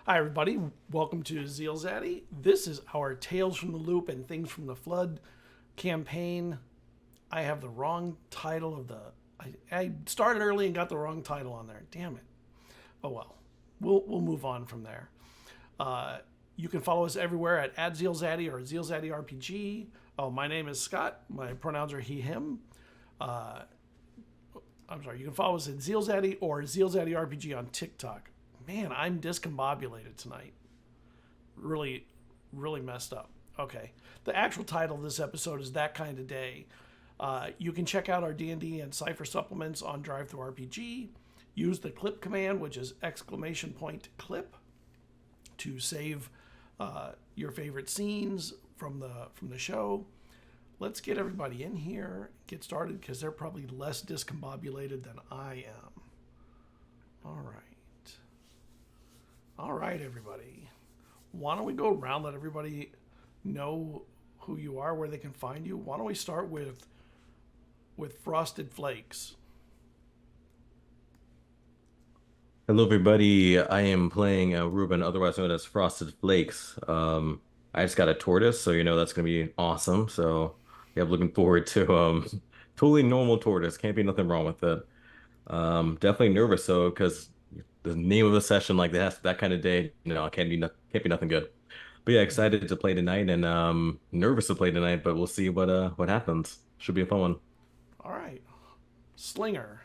Hi, everybody. Welcome to ZealZaddy. This is our Tales from the Loop and Things from the Flood campaign. I have the wrong title of the... I started early and got the wrong title on there. Damn it. Oh, well. We'll move on from there. You can follow us everywhere at ZealZaddy or ZealZaddy RPG. Oh, my name is Scott. My pronouns are he, him. I'm sorry. You can follow us at ZealZaddy or ZealZaddy RPG on TikTok. Man, I'm discombobulated tonight. Really messed up. Okay. The actual title of this episode is That Kind of Day. You can check out our D&D and Cypher supplements on DriveThruRPG. Use the clip command, which is !clip, to save your favorite scenes from the show. Let's get everybody in here, get started, because they're probably less discombobulated than I am. All right, everybody. Why don't we go around, let everybody know who you are, where they can find you? Why don't we start with Frosted Flakes? Hello, everybody. I am playing Ruben, otherwise known as Frosted Flakes. I just got a tortoise, so that's gonna be awesome. So yeah, I'm looking forward to totally normal tortoise. Can't be nothing wrong with it. Definitely nervous though, because the name of a session like that kind of day, can't be nothing good. But yeah, excited to play tonight and nervous to play tonight, but we'll see what happens. Should be a fun one. All right. Slinger.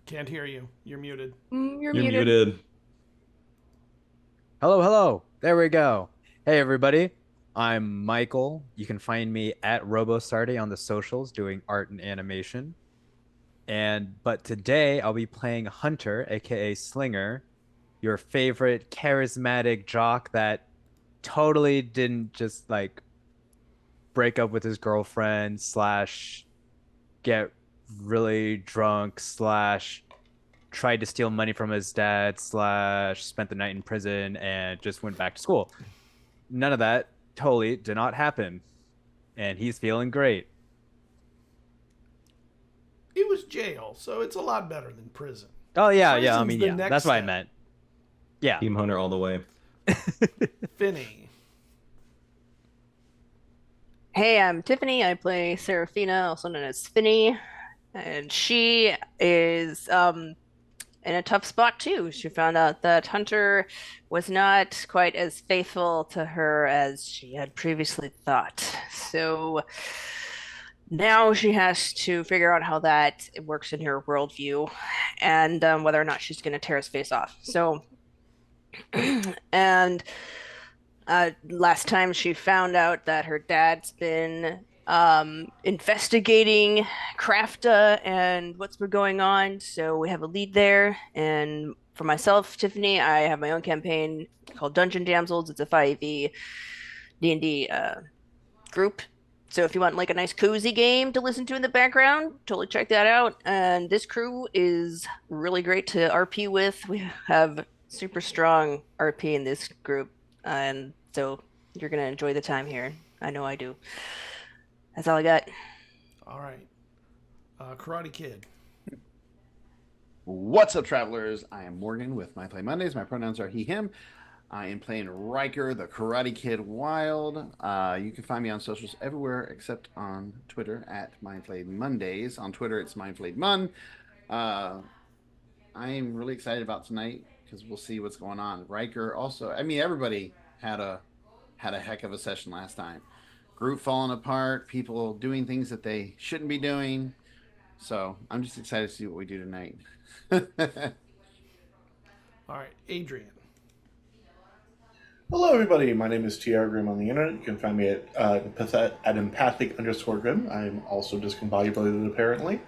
Can't hear you. You're muted. You're You're muted. muted. Hello, hello. There we go. Hey, everybody. I'm Michael. You can find me at RoboSardi on the socials doing art and animation. But today I'll be playing Hunter, aka Slinger, your favorite charismatic jock that totally didn't just like break up with his girlfriend slash get really drunk slash tried to steal money from his dad slash spent the night in prison and just went back to school. None of that totally did not happen. And he's feeling great. It was jail, so it's a lot better than prison. Oh yeah, Prison's yeah. I mean, the yeah. next That's what I step. meant. Yeah. Team Hunter all the way. Finney. Hey, I'm Tiffany. I play Serafina, also known as Finny, and she is in a tough spot too. She found out that Hunter was not quite as faithful to her as she had previously thought. So now she has to figure out how that works in her worldview and whether or not she's going to tear his face off. So, and last time she found out that her dad's been investigating Crafta and what's been going on. So we have a lead there. And for myself, Tiffany, I have my own campaign called Dungeon Damsels. It's a 5e D&D group. So if you want like a nice cozy game to listen to in the background, totally check that out. And this crew is really great to RP with. We have super strong RP in this group. And so you're going to enjoy the time here. I know I do. That's all I got. All right. Karate Kid. What's up, travelers? I am Morgan with My Play Mondays. My pronouns are he, him. I am playing Riker, the Karate Kid Wild. You can find me on socials everywhere except on Twitter at MindFlayedMondays. On Twitter, it's MindFlayedMon. I am really excited about tonight because we'll see what's going on. Riker also, I mean, everybody had a heck of a session last time. Group falling apart, people doing things that they shouldn't be doing. So I'm just excited to see what we do tonight. All right. Adrian. Hello, everybody. My name is TR Grimm on the internet. You can find me at empathic_Grimm. I'm also discombobulated, apparently.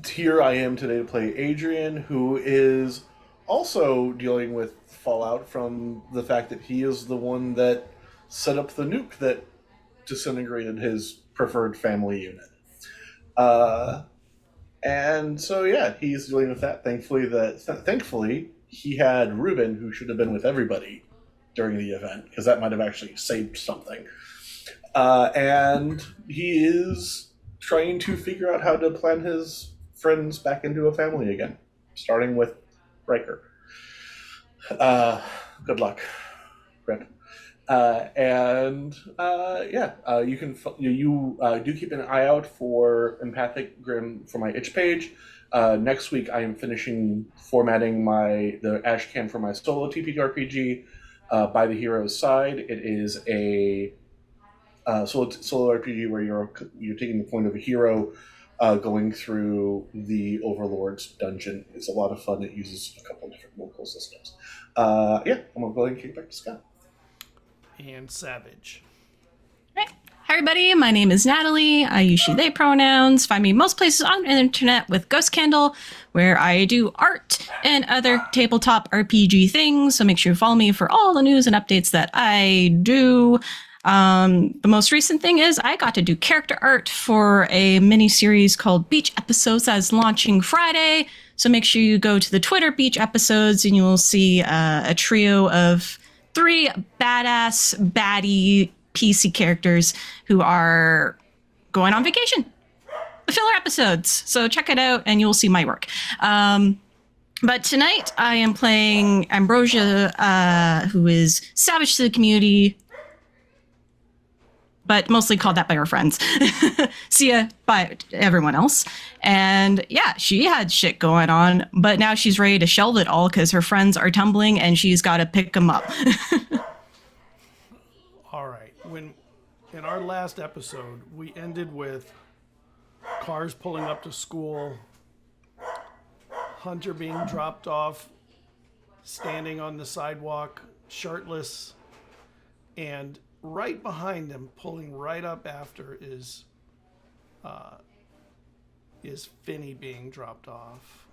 Here I am today to play Adrian, who is also dealing with fallout from the fact that he is the one that set up the nuke that disintegrated his preferred family unit. And so, yeah, he's dealing with that. Thankfully, he had Ruben, who should have been with everybody during the event, because that might have actually saved something. And he is trying to figure out how to plan his friends back into a family again, starting with Riker. Good luck, Rip. You can do keep an eye out for Empathic Grimm for my itch page. Next week, I am finishing formatting the ash can for my solo TPRPG, By the Hero's Side. It is a solo RPG where you're taking the point of a hero, going through the Overlord's dungeon. It's a lot of fun. It uses a couple of different local systems. I'm gonna go ahead and kick it back to Scott. And Savage. Right. Hi, everybody. My name is Natalie. I use she, they pronouns. Find me most places on the internet with Ghost Candle, where I do art and other tabletop RPG things. So make sure you follow me for all the news and updates that I do. The most recent thing is I got to do character art for a mini series called Beach Episodes that is launching Friday. So make sure you go to the Twitter Beach Episodes and you will see a trio of 3 badass, baddie PC characters who are going on vacation. The filler episodes. So check it out and you'll see my work. But tonight I am playing Ambrosia, who is savage to the community, but mostly called that by her friends. Sia by everyone else. And yeah, she had shit going on, but now she's ready to shelve it all because her friends are tumbling and she's got to pick them up. All right. In our last episode, we ended with cars pulling up to school, Hunter being dropped off, standing on the sidewalk, shirtless, and right behind him, pulling right up after, is Finny being dropped off.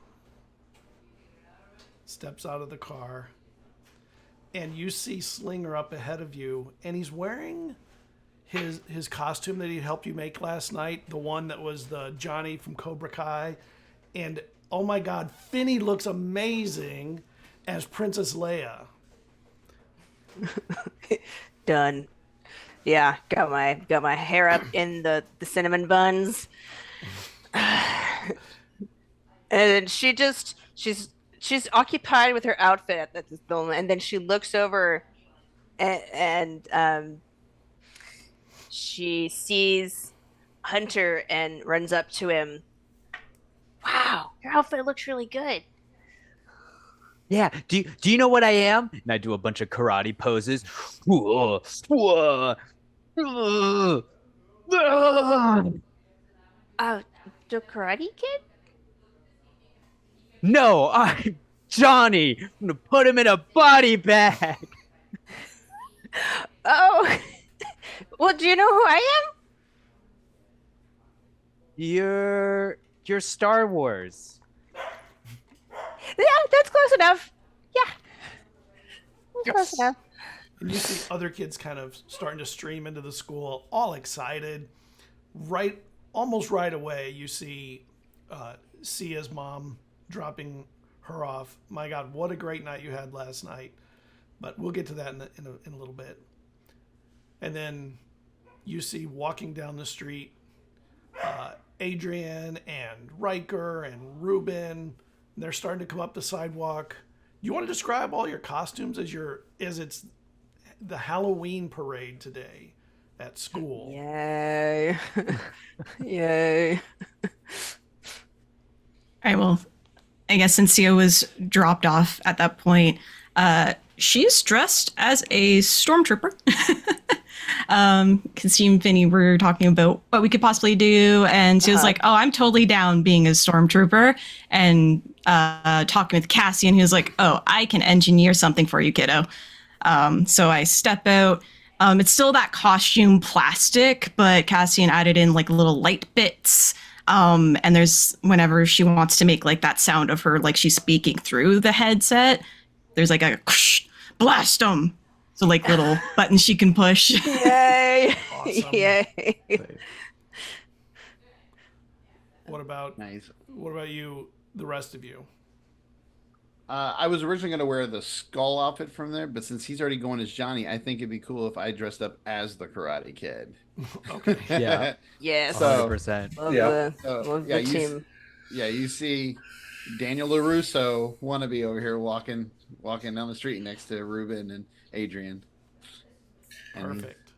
Steps out of the car, and you see Slinger up ahead of you, and he's wearing his costume that he helped you make last night, the one that was the Johnny from Cobra Kai. And oh my God, Finny looks amazing as Princess Leia. Done. Yeah, got my hair up in the cinnamon buns. And she's occupied with her outfit at this moment, and then she looks over and she sees Hunter and runs up to him. Wow, your outfit looks really good. Yeah. Do you know what I am? And I do a bunch of karate poses. The Karate Kid? No, I'm Johnny. I'm gonna put him in a body bag. Oh, well, do you know who I am? You're Star Wars. Yeah, that's close enough. Yeah, that's close enough. And you see other kids kind of starting to stream into the school, all excited. Almost right away, you see Sia's mom dropping her off. My God, what a great night you had last night. But we'll get to that in a little bit. And then you see walking down the street Adrian and Riker and Ruben. They're starting to come up the sidewalk. You want to describe all your costumes as it's the Halloween parade today at school? Yay. Yay. All right, well, I guess since Sia was dropped off at that point, she's dressed as a stormtrooper. Because you and Vinny were talking about what we could possibly do, and she was like, "Oh, I'm totally down being a stormtrooper." And talking with Cassian, he was like, "Oh, I can engineer something for you, kiddo." So I step out. It's still that costume plastic, but Cassian added in like little light bits. And there's whenever she wants to make like that sound of her like she's speaking through the headset, there's like a blast 'em. So like little buttons she can push. Yay. Awesome. Yay. What about Nice. you, the rest of you? I was originally going to wear the skull outfit from there, but since he's already going as Johnny, I think it'd be cool if I dressed up as the Karate Kid. Okay. Yeah. Yes. So- 100%. Love Yeah. love yeah, the team. you see Daniel LaRusso wannabe over here walking down the street next to Ruben and Adrian. And, Perfect.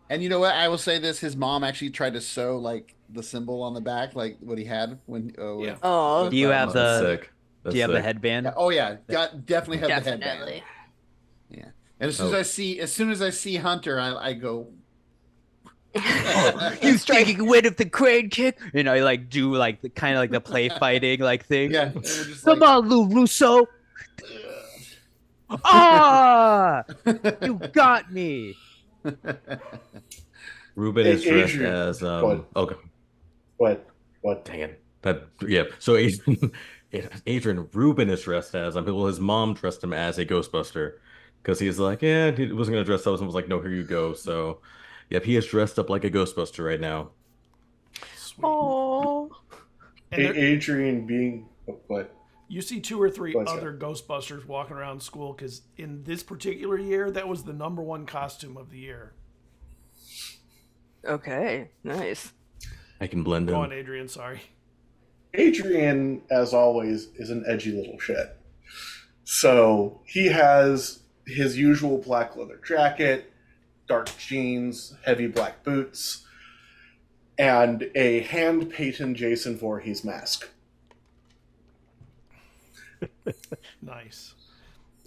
and you know what? I will say this: his mom actually tried to sew like the symbol on the back, like what he had when. Yeah. Oh, with, Do you have That's the sick. That's Do you have the sick. headband? Yeah, oh yeah, definitely have the headband. definitely. Yeah, and as soon as I see Hunter, I go. You striking win of the crane kick. You know, you like do like the kind of like the play fighting like thing. Yeah, and we're just Come like, on, Lou Russo. Ah, you got me. Ruben Hey, is dressed Adrian. as What? okay. What? Dang it. But yeah, so Adrian Ruben is dressed as well, his mom dressed him as a Ghostbuster because he's like, yeah, he wasn't gonna dress up and was like, no, here you go. So yep, he is dressed up like a Ghostbuster right now. Sweet. Oh. And there- Adrian being what? you see 2 or 3 What's other Ghostbusters walking around school because in this particular year, that was the #1 costume of the year. Okay. Nice. I can blend Go in. on, Adrian. Sorry. Adrian, as always, is an edgy little shit. So he has his usual black leather jacket, dark jeans, heavy black boots, and a hand-painted Jason Voorhees mask. Nice.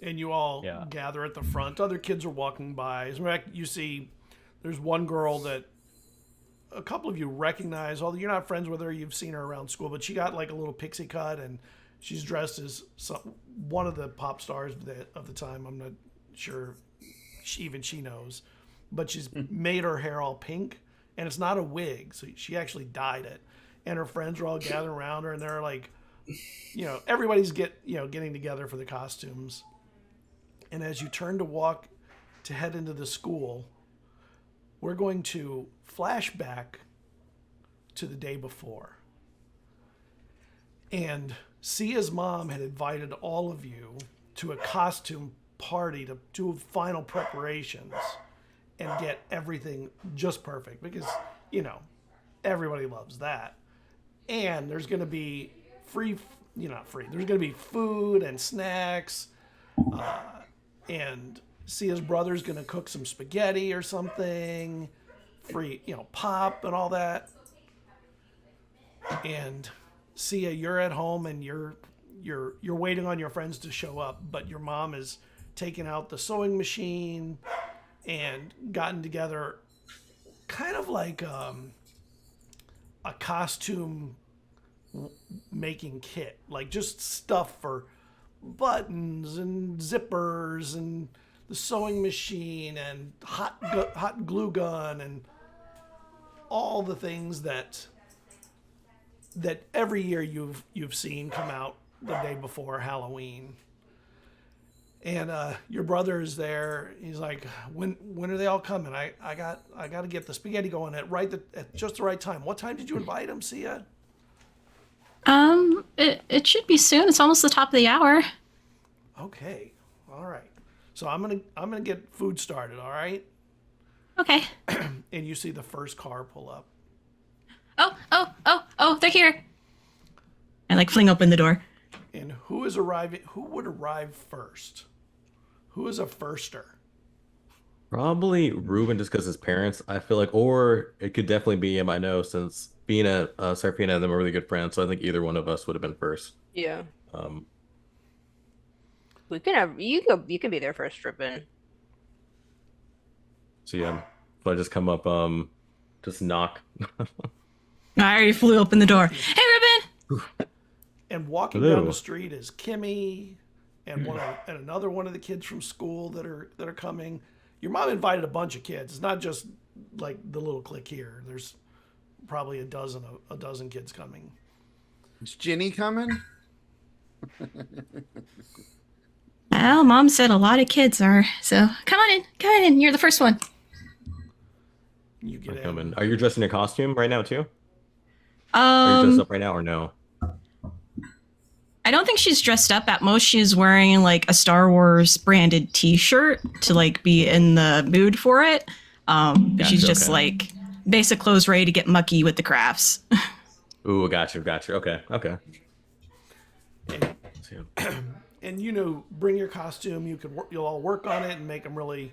And you all Yeah. gather at the front. Other kids are walking by. As a matter of fact, you see there's one girl that a couple of you recognize, although you're not friends with her, you've seen her around school, but she got like a little pixie cut and she's dressed as one of the pop stars of the time. I'm not sure she knows, but she's made her hair all pink and it's not a wig. So she actually dyed it. And her friends are all gathered around her and they're like, you know, everybody's getting together for the costumes. And as you turn to head into the school, we're going to flashback to the day before. And Sia's mom had invited all of you to a costume party to do final preparations and get everything just perfect because, you know, everybody loves that. And there's going to be not free. There's going to be food and snacks. And Sia's brother's going to cook some spaghetti or something. Free, pop and all that. And Sia, you're at home and you're waiting on your friends to show up, but your mom is taking out the sewing machine and gotten together kind of like a costume making kit, like just stuff for buttons and zippers and the sewing machine and hot glue gun and all the things that every year you've seen come out the day before Halloween. And your brother is there. He's like, when are they all coming? I got to get the spaghetti going at just the right time. What time did you invite him, Sia? It should be soon. It's almost the top of the hour. Okay, all right. So I'm gonna get food started. All right. Okay. And you see the first car pull up. Oh, they're here. I like fling open the door. And who is arriving? Who would arrive first? Who is a firster? Probably Ruben, just because his parents, I feel like, or it could definitely be him. I know since being Serafina and them are really good friends, so I think either one of us would have been first. Yeah. Um, We can have you can be there first, Ruben. so yeah, if I just come up, just knock. I already flew open the door. Hey, Ruben. And walking Hello. down the street is Kimmy and another one of the kids from school that are coming. Your mom invited a bunch of kids. It's not just like the little clique here. There's probably a dozen kids coming. Is Ginny coming? Well, Mom said a lot of kids are. So come on in. You're the first one. You get I in. come in. Are you dressed in a costume right now too? Are you dressed Um, up right now or no? I don't think she's dressed up. At most, she's wearing like a Star Wars branded T-shirt to like be in the mood for it. But she's just like basic clothes, ready to get mucky with the crafts. Ooh, got you. Okay. And you know, bring your costume. You'll all work on it and make them really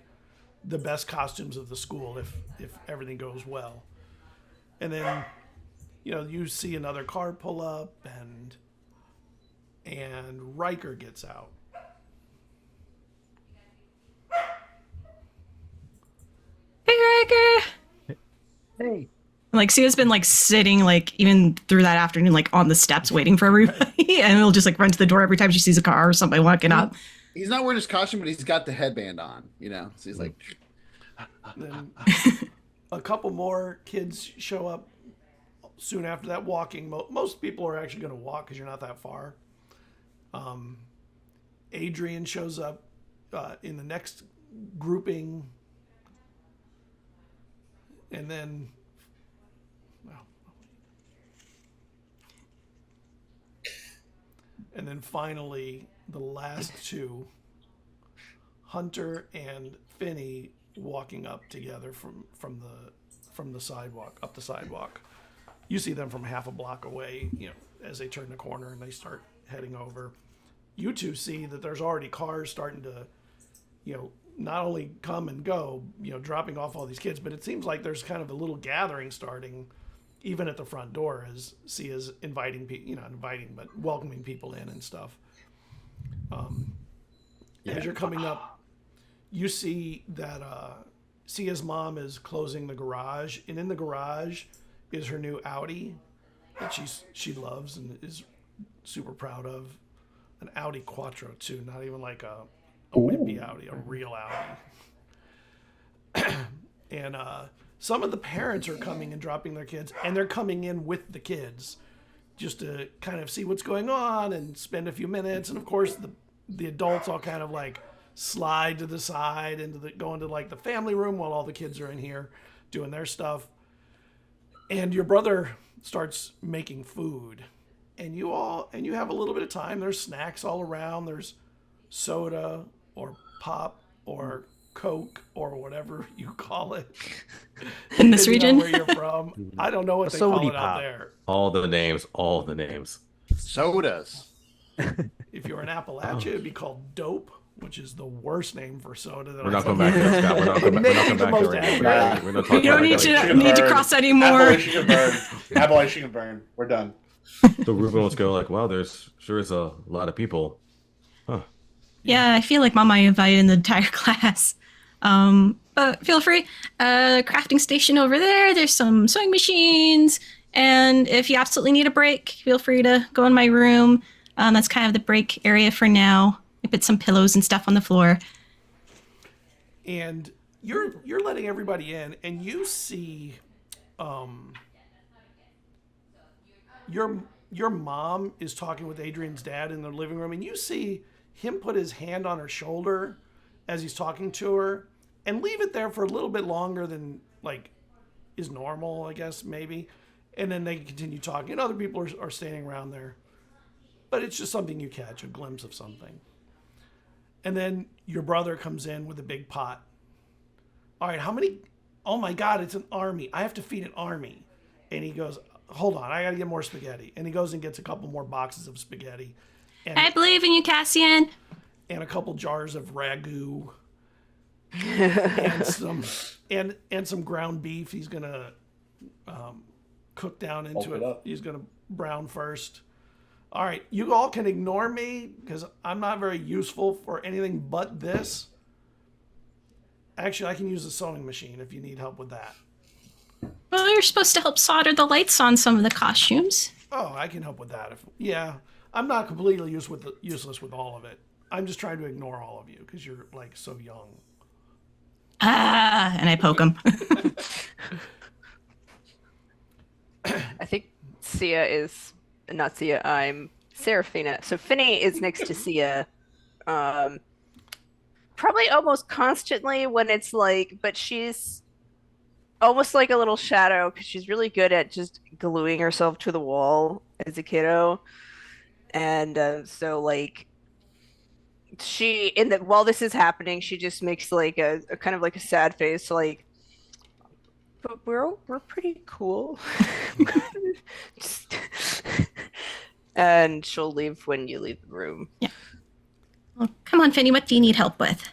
the best costumes of the school if everything goes well. And then, you know, you see another car pull up and Riker gets out. Hey, Riker. Hey. Like, Sia's been like sitting like even through that afternoon, like on the steps waiting for everybody, and he'll just like run to the door every time she sees a car or somebody walking up. He's not wearing his costume, but he's got the headband on, you know. So he's like. Then a couple more kids show up soon after that, walking. Most people are actually going to walk because you're not that far. Adrian shows up in the next grouping, and then. And then finally, the last two, Hunter and Finney, walking up together from the sidewalk, up the sidewalk. You see them from half a block away, you know, as they turn the corner and they start heading over. You two see that there's already cars starting to, you know, not only come and go, you know, dropping off all these kids, but it seems like there's kind of a little gathering starting even at the front door as Sia's inviting people, you know, not inviting, but welcoming people in and stuff. As you're coming up, you see that Sia's mom is closing the garage, and in the garage is her new Audi that she loves and is super proud of. An Audi Quattro too, not even like a wimpy Audi, a real Audi. And some of the parents are coming and dropping their kids, and they're coming in with the kids just to kind of see what's going on and spend a few minutes. And of course, the adults all kind of like slide to the side go into like the family room while all the kids are in here doing their stuff. And your brother starts making food, and you have a little bit of time. There's snacks all around. There's soda or pop or Coke or whatever you call it in this region. Where you're from, I don't know what they call it out there. All the names. Sodas. If you're in Appalachia, it'd be called Dope, which is the worst name for soda. We're not going back there, Scott. We're not going back there. We're not talking You don't need to cross anymore. Appalachian can burn. We're done. So Ruben was go like, wow, there's sure is a lot of people. Huh. Yeah, I feel like Mama invited the entire class. But feel free. Crafting station over there. There's some sewing machines. And if you absolutely need a break, feel free to go in my room. That's kind of the break area for now. I put some pillows and stuff on the floor. And you're letting everybody in, and you see your mom is talking with Adrian's dad in the living room, and you see him put his hand on her shoulder as he's talking to her and leave it there for a little bit longer than like is normal, I guess, maybe. And then they continue talking, and other people are standing around there. But it's just something you catch, a glimpse of something. And then your brother comes in with a big pot. All right, how many? Oh my God, it's an army. I have to feed an army. And he goes, hold on, I got to get more spaghetti. And he goes and gets a couple more boxes of spaghetti. And, I believe in you, Cassian. And a couple jars of ragu. and some ground beef he's going to cook down into it. He's going to brown first. All right, you all can ignore me because I'm not very useful for anything but this. Actually, I can use a sewing machine if you need help with that. Well, you're supposed to help solder the lights on some of the costumes. Oh, I can help with that. Yeah, I'm not completely useless with all of it. I'm just trying to ignore all of you because you're like so young. And I poke him. I think Sia is not Sia. I'm Seraphina. So Finney is next to Sia, probably almost constantly when it's like, but she's almost like a little shadow because she's really good at just gluing herself to the wall as a kiddo. And so like while this is happening, she just makes like a kind of like a sad face, like, but we're pretty cool. Just- and she'll leave when you leave the room. Well, come on, Finny. What do you need help with?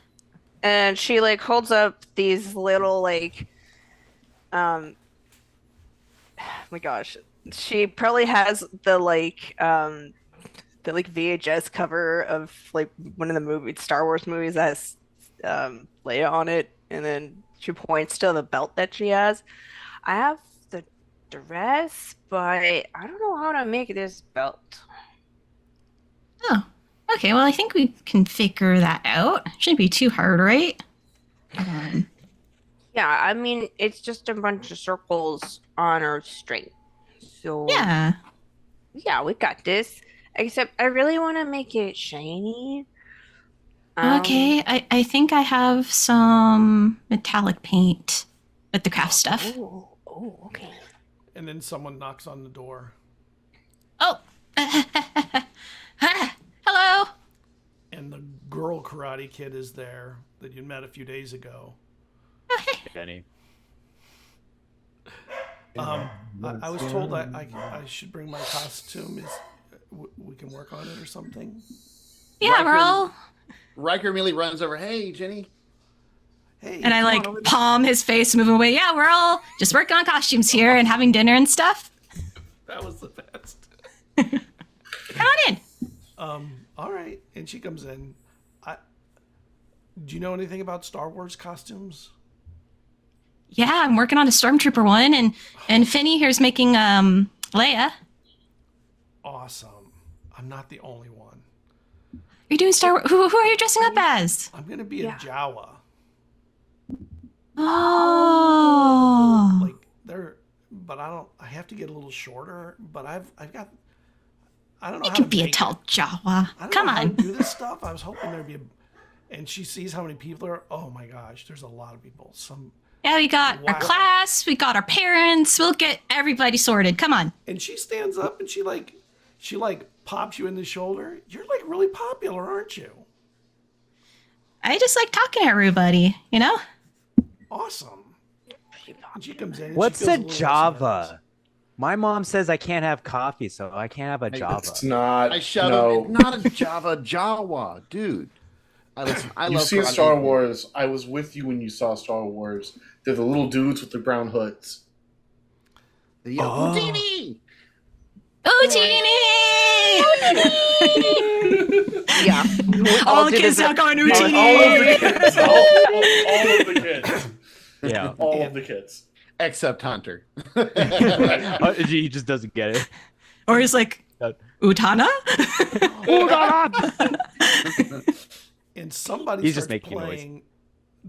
And she like holds up these little like oh my gosh, she probably has the like VHS cover of like one of the Star Wars movies that has Leia on it, and then she points to the belt that she has. I have the dress, but I don't know how to make this belt. Oh, okay. Well, I think we can figure that out. Shouldn't be too hard, right? Yeah, I mean, it's just a bunch of circles on her string. So Yeah. yeah, we got this. Except I really want to make it shiny. Okay. I think I have some metallic paint with the craft stuff. Oh, okay. And then someone knocks on the door. Oh. Hello. And the girl karate kid is there that you met a few days ago. Jenny. I was told I should bring my costume. We can work on it or something? Yeah, we're all. Riker immediately runs over. Hey, Jenny. Hey. And I like palm his face, move away. Yeah, we're all just working on costumes here and having dinner and stuff. That was the best. Come on in. All right. And she comes in. Do you know anything about Star Wars costumes? Yeah, I'm working on a Stormtrooper one, and Finny here's making Leia. Awesome. I'm not the only one. You're doing Star Wars. Who are you dressing up as? I'm gonna be a Jawa. Oh. Like but I have to get a little shorter. But I don't know. You how can to be a make tall it. Jawa. I don't Come know how on. to do this stuff. I was hoping there'd be and she sees how many people there are. Oh my gosh, there's a lot of people. Yeah, we got our Wow. class, we got our parents. We'll get everybody sorted. Come on. And she stands up and she pops you in the shoulder. You're like really popular, aren't you? I just like talking to everybody, you know? Awesome. And she comes in. And What's she feels a little Java? My mom says I can't have coffee, so I can't have a Java. It's not. I shut no. up. It's not a Jawa, dude. I You've love seen karate. Star Wars. I was with you when you saw Star Wars. They're the little dudes with the brown hoods. The Oh. Houdini! Houdini! Yeah. All the kids now going Houdini. All of the kids. All of the kids. Yeah. All of the kids. Except Hunter. He just doesn't get it. Or he's like, Utana? And somebody He's just starts making noise. playing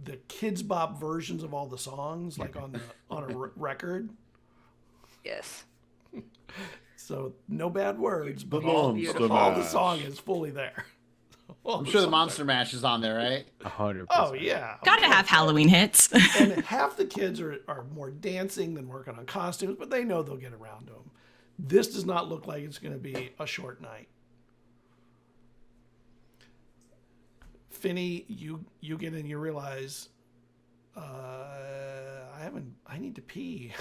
the Kids Bop versions of all the songs, like on a record. Yes. So no bad words, but The all Monster the Mash. song is fully there. I'm sure the Monster Mash is on there, right? 100%. Oh yeah, Gotta have Halloween hits. And half the kids are more dancing than working on costumes, but they know they'll get around to them. This does not look like it's going to be a short night. Finny, you get in, you realize, I need to pee.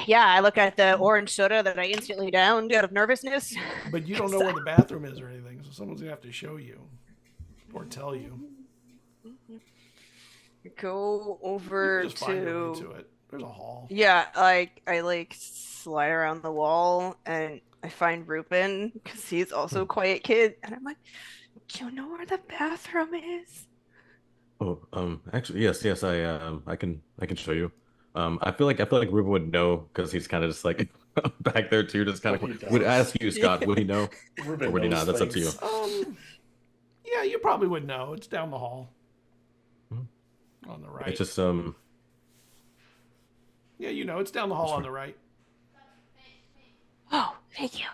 Yeah, I look at the orange soda that I instantly downed out of nervousness. But you don't know where the bathroom is or anything, so someone's going to have to show you or tell you. Go You over can just find your way to to it. There's a hall. yeah, I slide around the wall and I find Ruben because he's also a quiet kid, and I'm like, "Do you know where the bathroom is?" Oh, actually, yes, I can show you. I feel like Ruben would know because he's kind of just like back there too, just kind He of does. would ask you, Scott, would he know? Ruben Or would he knows not? That's up to you. things. Yeah, you probably would know. It's down the hall. Hmm. On the right. It's just Yeah, you know, it's down the hall on the right. Oh, thank you.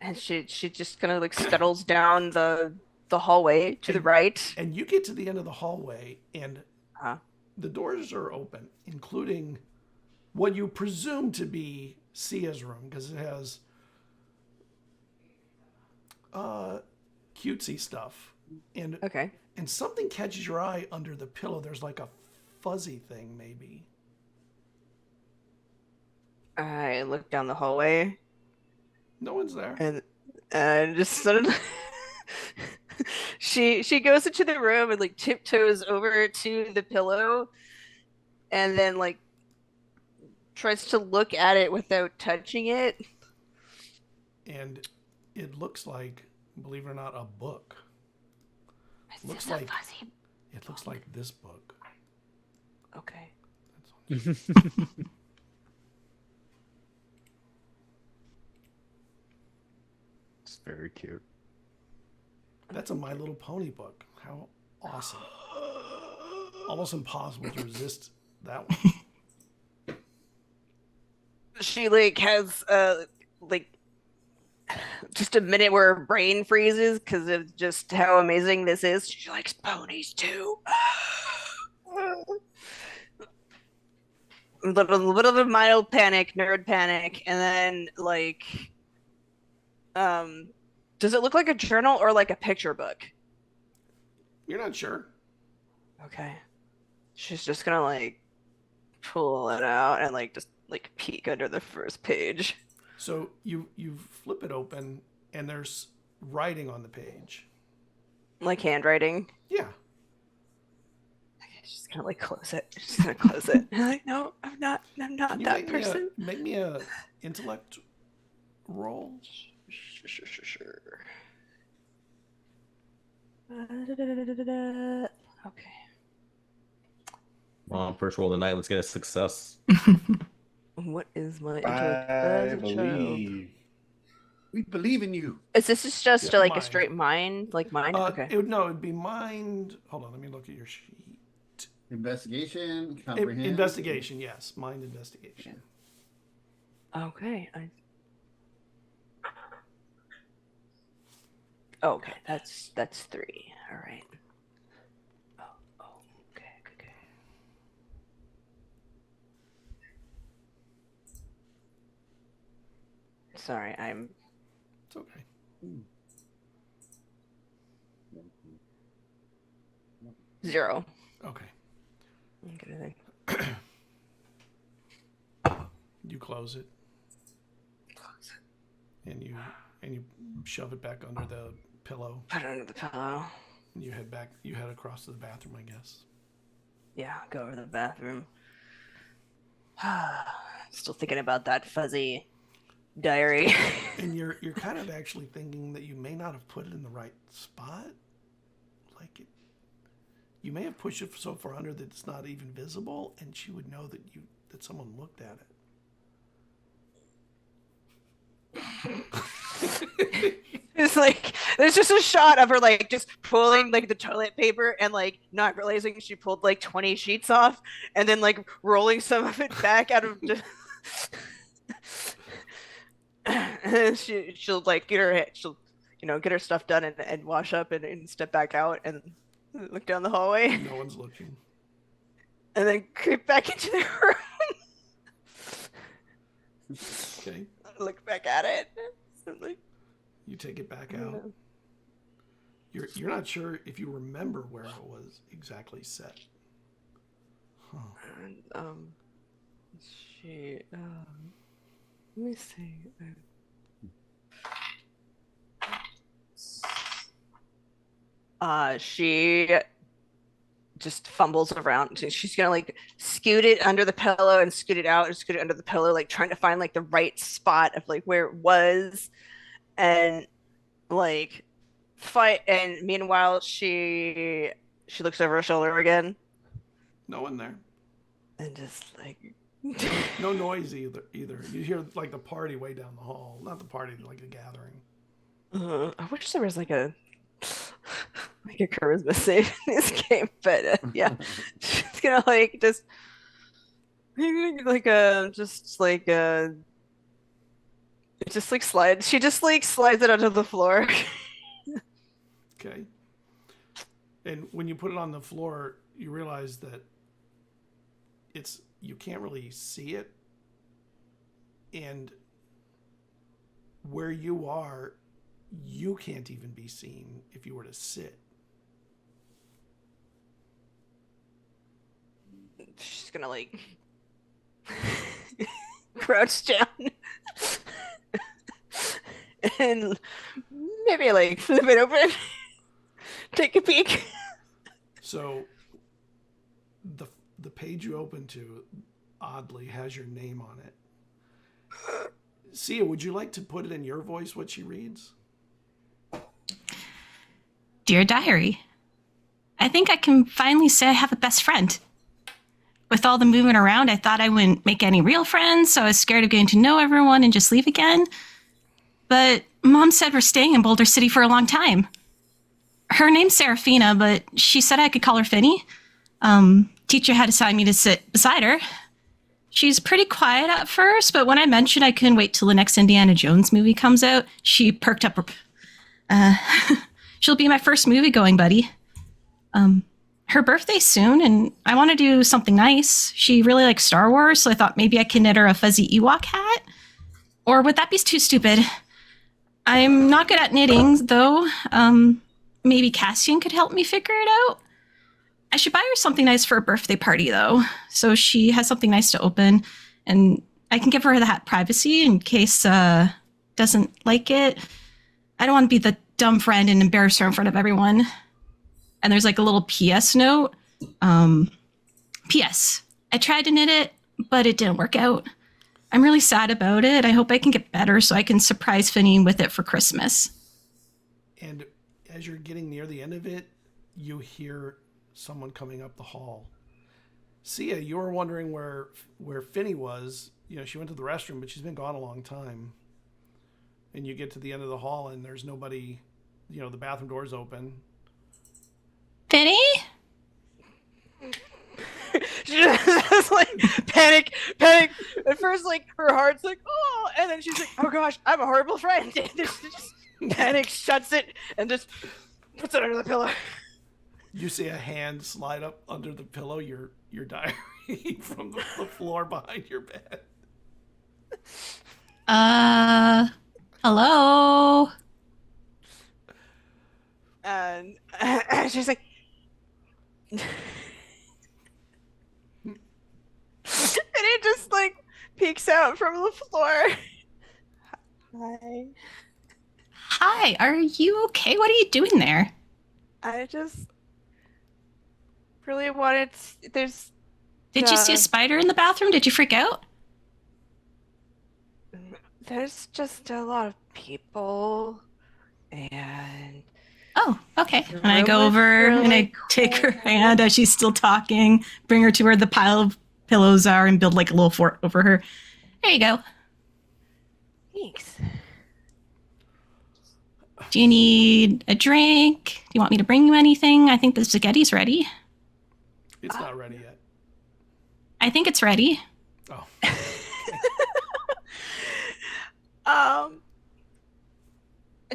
And she just kind of like scuttles down the hallway to the right. And you get to the end of the hallway, and Uh-huh. the doors are open, including what you presume to be Sia's room, because it has cutesy stuff, and Okay. and something catches your eye under the pillow. There's like a fuzzy thing, maybe. I look down the hallway No one's there. and just suddenly she goes into the room and like tiptoes over to the pillow and then like tries to look at it without touching it. And it looks like, believe it or not, a book. Looks It's a like fuzzy. it looks like this book. Okay. It's very cute. That's a My Little Pony book. How awesome! Almost impossible to resist that one. She like has like just a minute where her brain freezes because of just how amazing this is. She likes ponies too. Little bit of mild panic, nerd panic, and then like, does it look like a journal or like a picture book? You're not sure? Okay, she's just gonna like pull it out and like just like peek under the first page. So you flip it open, and there's writing on the page. Like handwriting. Yeah. She's gonna like close it. She's gonna close it. I'm like, no, I'm not Can you that person. make me a intellect roll? Sure. Okay. First roll of the night. Let's get a success. What is my I intellect? believe. We believe in you. Is this just Yeah, like mind. a straight mind? Like mind? Okay. It'd be mind. Hold on, let me look at your sheet. Investigation, comprehend. Investigation, yes, mind investigation. Okay. Okay, that's 3. All right. Oh, okay. Sorry, I'm It's okay. 0. Okay. Okay. You close it. And you shove it back under the pillow. Put it under the pillow. And you head back. You head across to the bathroom, I guess. Yeah, go over to the bathroom. Still thinking about that fuzzy diary. And you're kind of actually thinking that you may not have put it in the right spot. Like you may have pushed it so far under that it's not even visible, and she would know that someone looked at it. It's like there's just a shot of her like just pulling like the toilet paper and like not realizing she pulled like 20 sheets off and then like rolling some of it back out of and then she'll like get her stuff done and wash up and step back out and look down the hallway No one's looking. and then creep back into the room. Okay. Look back at it. Like, You take it back out. You're not sure if you remember where it was exactly set. Huh. and, she let me see. She just fumbles around. She's gonna like scoot it under the pillow and scoot it out and scoot it under the pillow, like trying to find like the right spot of like where it was, and like fight. And meanwhile, she looks over her shoulder again No one there. and just like No noise either. You hear like the party way down the hall. Not the party, like a gathering. I wish there was like a charisma save in this game, but yeah, she's gonna like just slide. She just like slides it onto the floor. Okay. And when you put it on the floor, you realize that you can't really see it. And where you are, you can't even be seen if you were to sit. She's gonna like crouch down and maybe like flip it open, take a peek. So the page you open to oddly has your name on it. Sia, would you like to put it in your voice what she reads? Dear Diary, I think I can finally say I have a best friend. With all the moving around, I thought I wouldn't make any real friends, so I was scared of getting to know everyone and just leave again. But Mom said we're staying in Boulder City for a long time. Her name's Serafina, but she said I could call her Finny. Teacher had assigned me to sit beside her. She's pretty quiet at first, but when I mentioned I couldn't wait till the next Indiana Jones movie comes out, she perked up. She'll be my first movie-going buddy. Her birthday's soon, and I want to do something nice. She really likes Star Wars, so I thought maybe I could knit her a fuzzy Ewok hat. Or would that be too stupid? I'm not good at knitting, though. Maybe Cassian could help me figure it out. I should buy her something nice for a birthday party, though, so she has something nice to open, and I can give her the hat privacy in case doesn't like it. I don't want to be the dumb friend and embarrass her in front of everyone. And there's like a little PS note. PS, I tried to knit it, but it didn't work out. I'm really sad about it. I hope I can get better so I can surprise Finny with it for Christmas. And as you're getting near the end of it, you hear someone coming up the hall. Sia, you were wondering where Finny was. You know, she went to the restroom, but she's been gone a long time. And you get to the end of the hall and there's nobody, you know, the bathroom door's open. Finny? She just like panic. At first, like her heart's like, oh, and then she's like, oh gosh, I'm a horrible friend. And just panic, shuts it, and just puts it under the pillow. You see a hand slide up under the pillow, your diary from the floor behind your bed. Hello? And she's like, and it just like peeks out from the floor. Hi. Hi, are you okay? What are you doing there? I just really wanted. There's. Did you see a spider in the bathroom? Did you freak out? There's just a lot of people, and Oh, okay. The And I room go was over and I really take her cold. hand as she's still talking, bring her to where the pile of pillows are, and build like a little fort over her. There you go. Thanks. Do you need a drink? Do you want me to bring you anything? I think the spaghetti's ready. It's not ready yet. I think it's ready. Oh.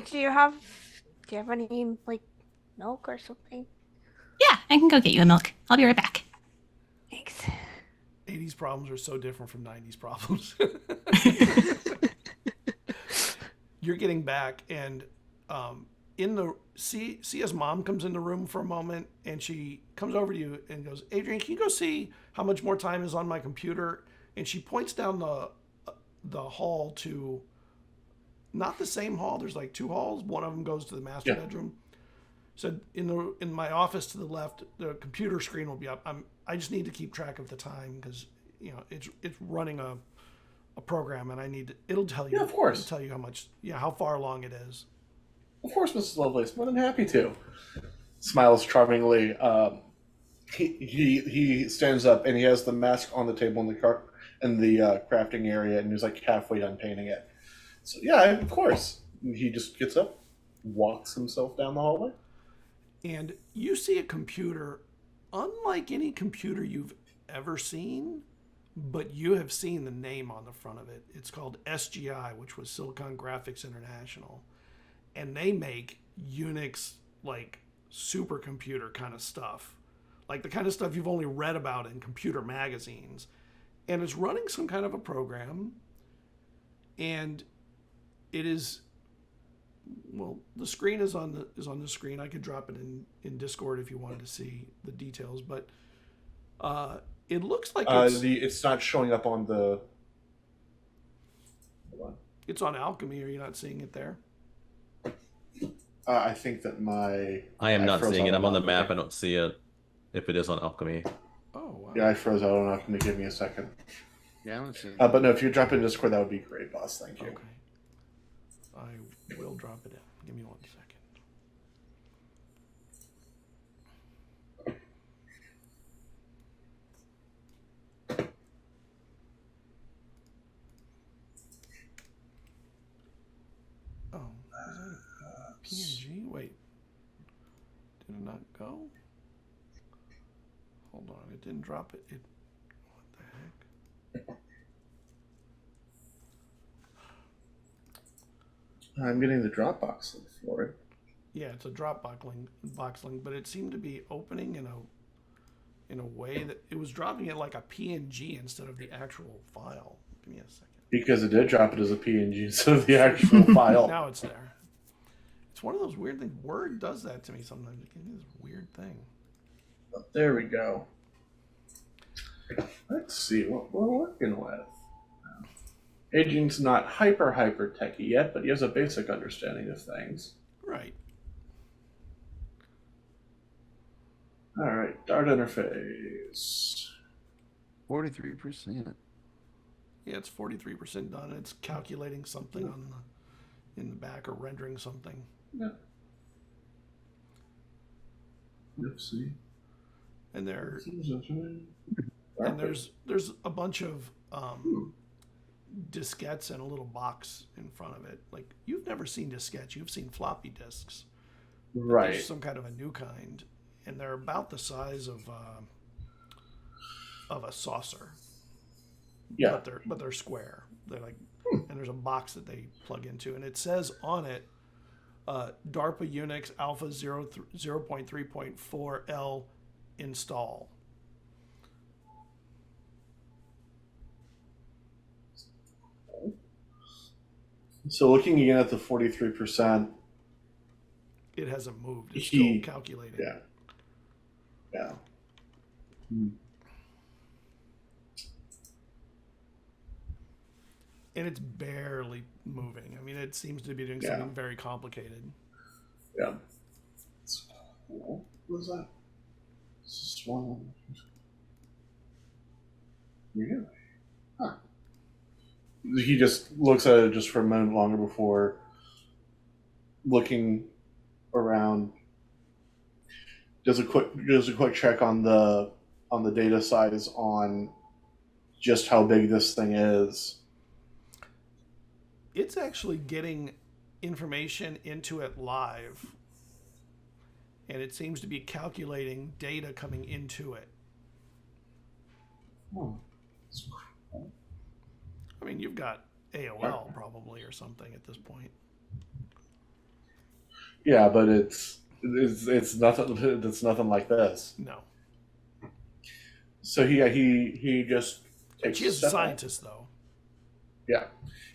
Do you have any like milk or something? Yeah, I can go get you a milk. I'll be right back. Thanks. 80s problems are so different from 90s problems. You're getting back, and Sia's mom comes in the room for a moment, and she comes over to you and goes, Adrian, can you go see how much more time is on my computer? And she points down the hall to not the same hall. There's like two halls. One of them goes to the master bedroom. So in my office to the left, the computer screen will be up. I just need to keep track of the time because it's running a program, and it'll tell you. Yeah, of course. It'll tell you how much, how far along it is. Of course, Mrs. Lovelace. More than happy to. Smiles charmingly. He stands up and he has the mask on the table in the crafting area, and he's like halfway done painting it. So yeah, of course. He just gets up, walks himself down the hallway. And you see a computer, unlike any computer you've ever seen, but you have seen the name on the front of it. It's called SGI, which was Silicon Graphics International. And they make Unix, like, supercomputer kind of stuff. Like the kind of stuff you've only read about in computer magazines. And it's running some kind of a program. And it is Well, the screen is on the screen. I could drop it in Discord if you wanted to see the details, but it looks like it's not showing up on the. Hold on. it's on Alchemy. Are you not seeing it there? I think that I am not froze seeing it. out I'm on the on map. I Alchemy. don't see it. If it is on Alchemy. Oh, wow. Yeah, I froze out on Alchemy. Give me a second. Yeah, I don't see it. But no, if you drop it in Discord, that would be great, boss. Thank you. Okay. I will drop it in. Give me 1 second. Oh, is that a PNG? Wait. Did it not go? Hold on, it didn't drop it. What the heck? I'm getting the Dropbox link for it. Yeah, it's a Dropbox link, but it seemed to be opening in a way that it was dropping it like a PNG instead of the actual file. Give me a second. Because it did drop it as a PNG instead of the actual file. Now it's there. It's one of those weird things. Word does that to me sometimes. It gives me this weird thing. There we go. Let's see what we're working with. Adrian's not hyper techie yet, but he has a basic understanding of things. Right. All right, Dart interface. 43%. Yeah, it's 43% done. It's calculating something in the back or rendering something. Yeah. Let's see. And there's a bunch of diskettes and a little box in front of it. Like, you've never seen diskettes. You've seen floppy disks. Right. There's some kind of a new kind, and they're about the size of a saucer. Yeah. But they're square. They're like, and there's a box that they plug into, and it says on it, DARPA Unix Alpha 0.3.4L install. So looking again at the 43%. It hasn't moved. It's still calculating. Yeah. Yeah. And it's barely moving. I mean, it seems to be doing something very complicated. Yeah. What was that? Swan. Really? Huh. He just looks at it just for a moment longer before looking around. Does a quick check on the data size on just how big this thing is. It's actually getting information into it live, and it seems to be calculating data coming into it. Oh. I mean, you've got AOL probably or something at this point. Yeah, but it's nothing. It's nothing like this. No. So he just takes. She is a scientist, though. Yeah,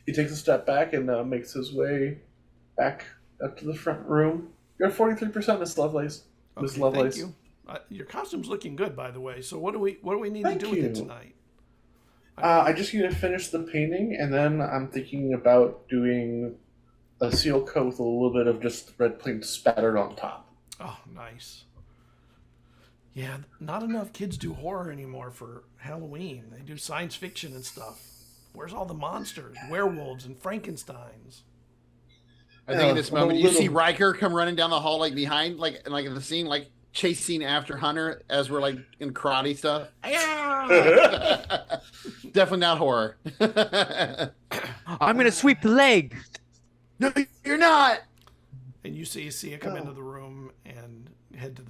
he takes a step back and makes his way back up to the front room. You're at 43%, Miss Lovelace. Miss Lovelace. Thank you. Your costume's looking good, by the way. So what do we need Thank to do with it you. tonight? I just need to finish the painting, and then I'm thinking about doing a seal coat with a little bit of just red paint spattered on top. Oh, nice. Yeah, not enough kids do horror anymore for Halloween. They do science fiction and stuff. Where's all the monsters, werewolves, and Frankensteins? I think in this moment you see little- Riker come running down the hall like behind, like in the scene, like chase scene after Hunter as we're like in karate stuff. Definitely not horror. I'm gonna sweep the leg. No, you're not. And you see Sia come into the room and head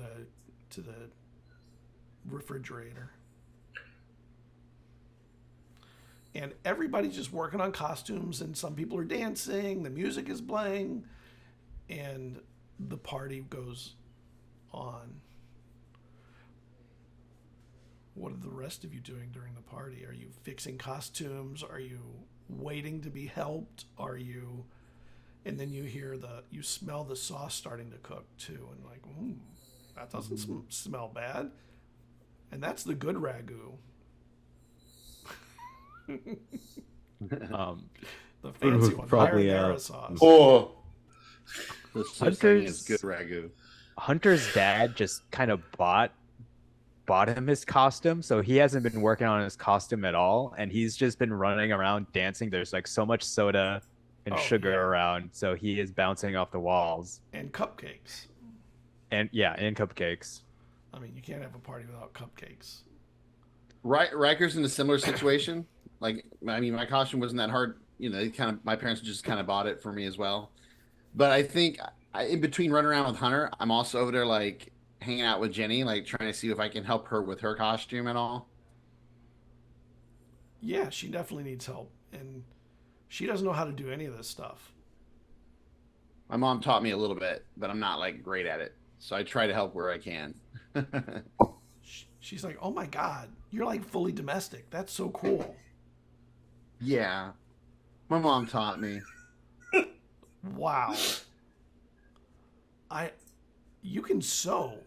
to the refrigerator. And everybody's just working on costumes, and some people are dancing, the music is playing, and the party goes on. What are the rest of you doing during the party? Are you fixing costumes? Are you waiting to be helped? Are you And then you smell the sauce starting to cook too, and like, that doesn't smell bad. And that's the good ragu. The fancy one, probably, marinara sauce. Oh, There's such thing as good ragu. Hunter's dad just kind of bought him his costume, so he hasn't been working on his costume at all, and he's just been running around dancing. There's like so much soda and sugar around, so he is bouncing off the walls. And cupcakes. And cupcakes. I mean, you can't have a party without cupcakes. Riker's in a similar situation. Like, I mean, my costume wasn't that hard. You know, my parents just kind of bought it for me as well. But I think in between running around with Hunter, I'm also over there like hanging out with Jenny, like trying to see if I can help her with her costume at all. Yeah, she definitely needs help, and she doesn't know how to do any of this stuff. My mom taught me a little bit, but I'm not like great at it. So I try to help where I can. She's like, "Oh my God, you're like fully domestic. That's so cool." Yeah, my mom taught me. Wow. You can sew.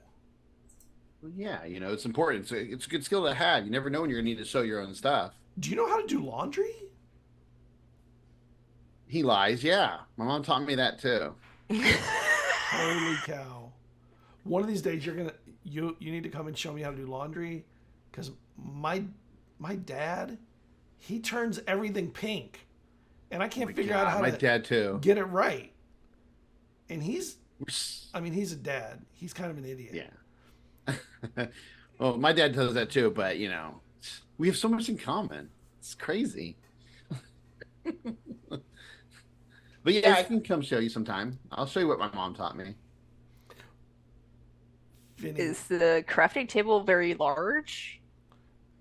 Well, yeah, you know, it's important. It's a good skill to have. You never know when you're gonna need to sew your own stuff. Do you know how to do laundry? He lies. Yeah, my mom taught me that too. Holy cow! One of these days, you need to come and show me how to do laundry, because my dad, he turns everything pink, and I can't figure out how my to dad too. get it right. And he's a dad. He's kind of an idiot. Yeah. Well, my dad does that too, but you know, we have so much in common. It's crazy. But yeah, I can come show you sometime. I'll show you what my mom taught me. Vinny, Is the crafting table very large?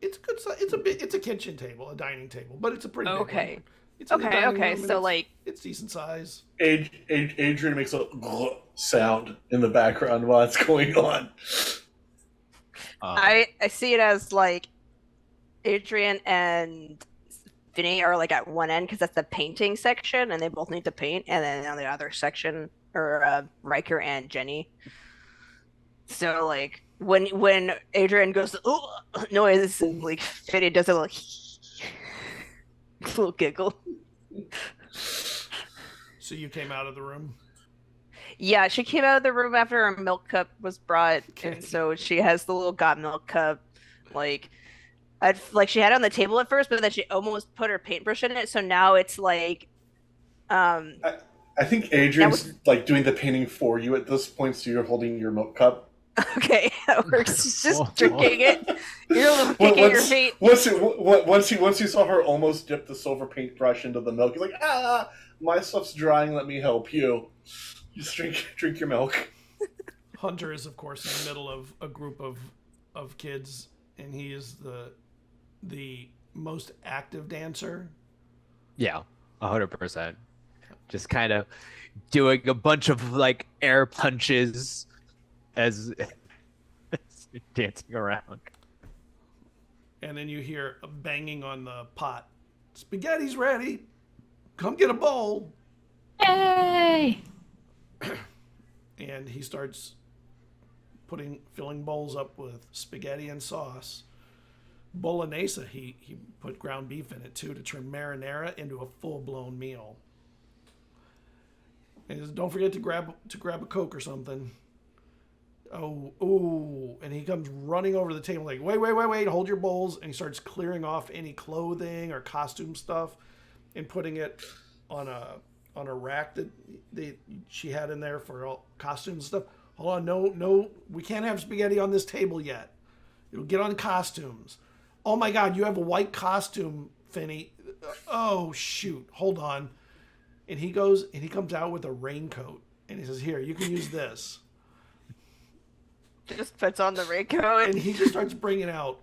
it's good. It's a kitchen table, a dining table, but it's a pretty big Okay. one. It's in the dining room, and So like, it's decent size. Adrian makes a sound in the background while it's going on. I see it as like Adrian and Vinny are like at one end because that's the painting section, and they both need to paint, and then on the other section are Riker and Jenny. So like when Adrian goes noise, and like Vinny does a little giggle. So you came out of the room. Yeah, she came out of the room after her milk cup was brought, and so she has the little got milk cup. Like, she had it on the table at first, but then she almost put her paintbrush in it. So now it's like, I think Adrian's like doing the painting for you at this point, so you're holding your milk cup. okay, that works. She's just drinking it. You're a little picking at your feet. Once you saw her almost dip the silver paintbrush into the milk, you're like, my stuff's drying. Let me help you. Just drink your milk. Hunter is, of course, in the middle of a group of kids, and he is the most active dancer. Yeah, 100%. Just kind of doing a bunch of like air punches as dancing around. And then you hear a banging on the pot. Spaghetti's ready. Come get a bowl. Yay! And he starts filling bowls up with spaghetti and sauce. Bolognese, he put ground beef in it too to turn marinara into a full-blown meal. And he says, don't forget to grab a Coke or something. And he comes running over the table like, wait, hold your bowls. And he starts clearing off any clothing or costume stuff and putting it on a rack that she had in there for all costumes and stuff. Hold on, no, we can't have spaghetti on this table yet. It'll get on costumes. Oh my God, you have a white costume, Finny. Oh shoot, hold on. And he goes and he comes out with a raincoat and he says, here, you can use this. Just puts on the raincoat. And he just starts bringing out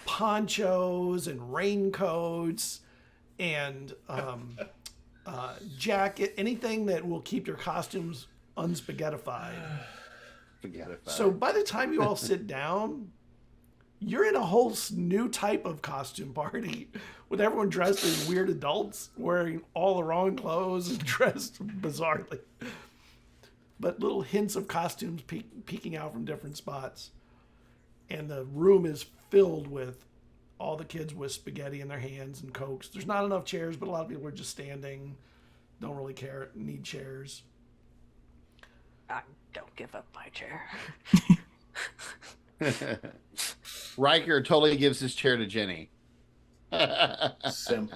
ponchos and raincoats and jacket, anything that will keep your costumes unspaghettified. Forget it. So by the time you all sit down, You're in a whole new type of costume party with everyone dressed as weird adults wearing all the wrong clothes and dressed bizarrely. But little hints of costumes peeking out from different spots. And the room is filled with all the kids with spaghetti in their hands and Cokes. There's not enough chairs, but a lot of people are just standing. Don't really need chairs. I don't give up my chair. Riker totally gives his chair to Jenny. Simp.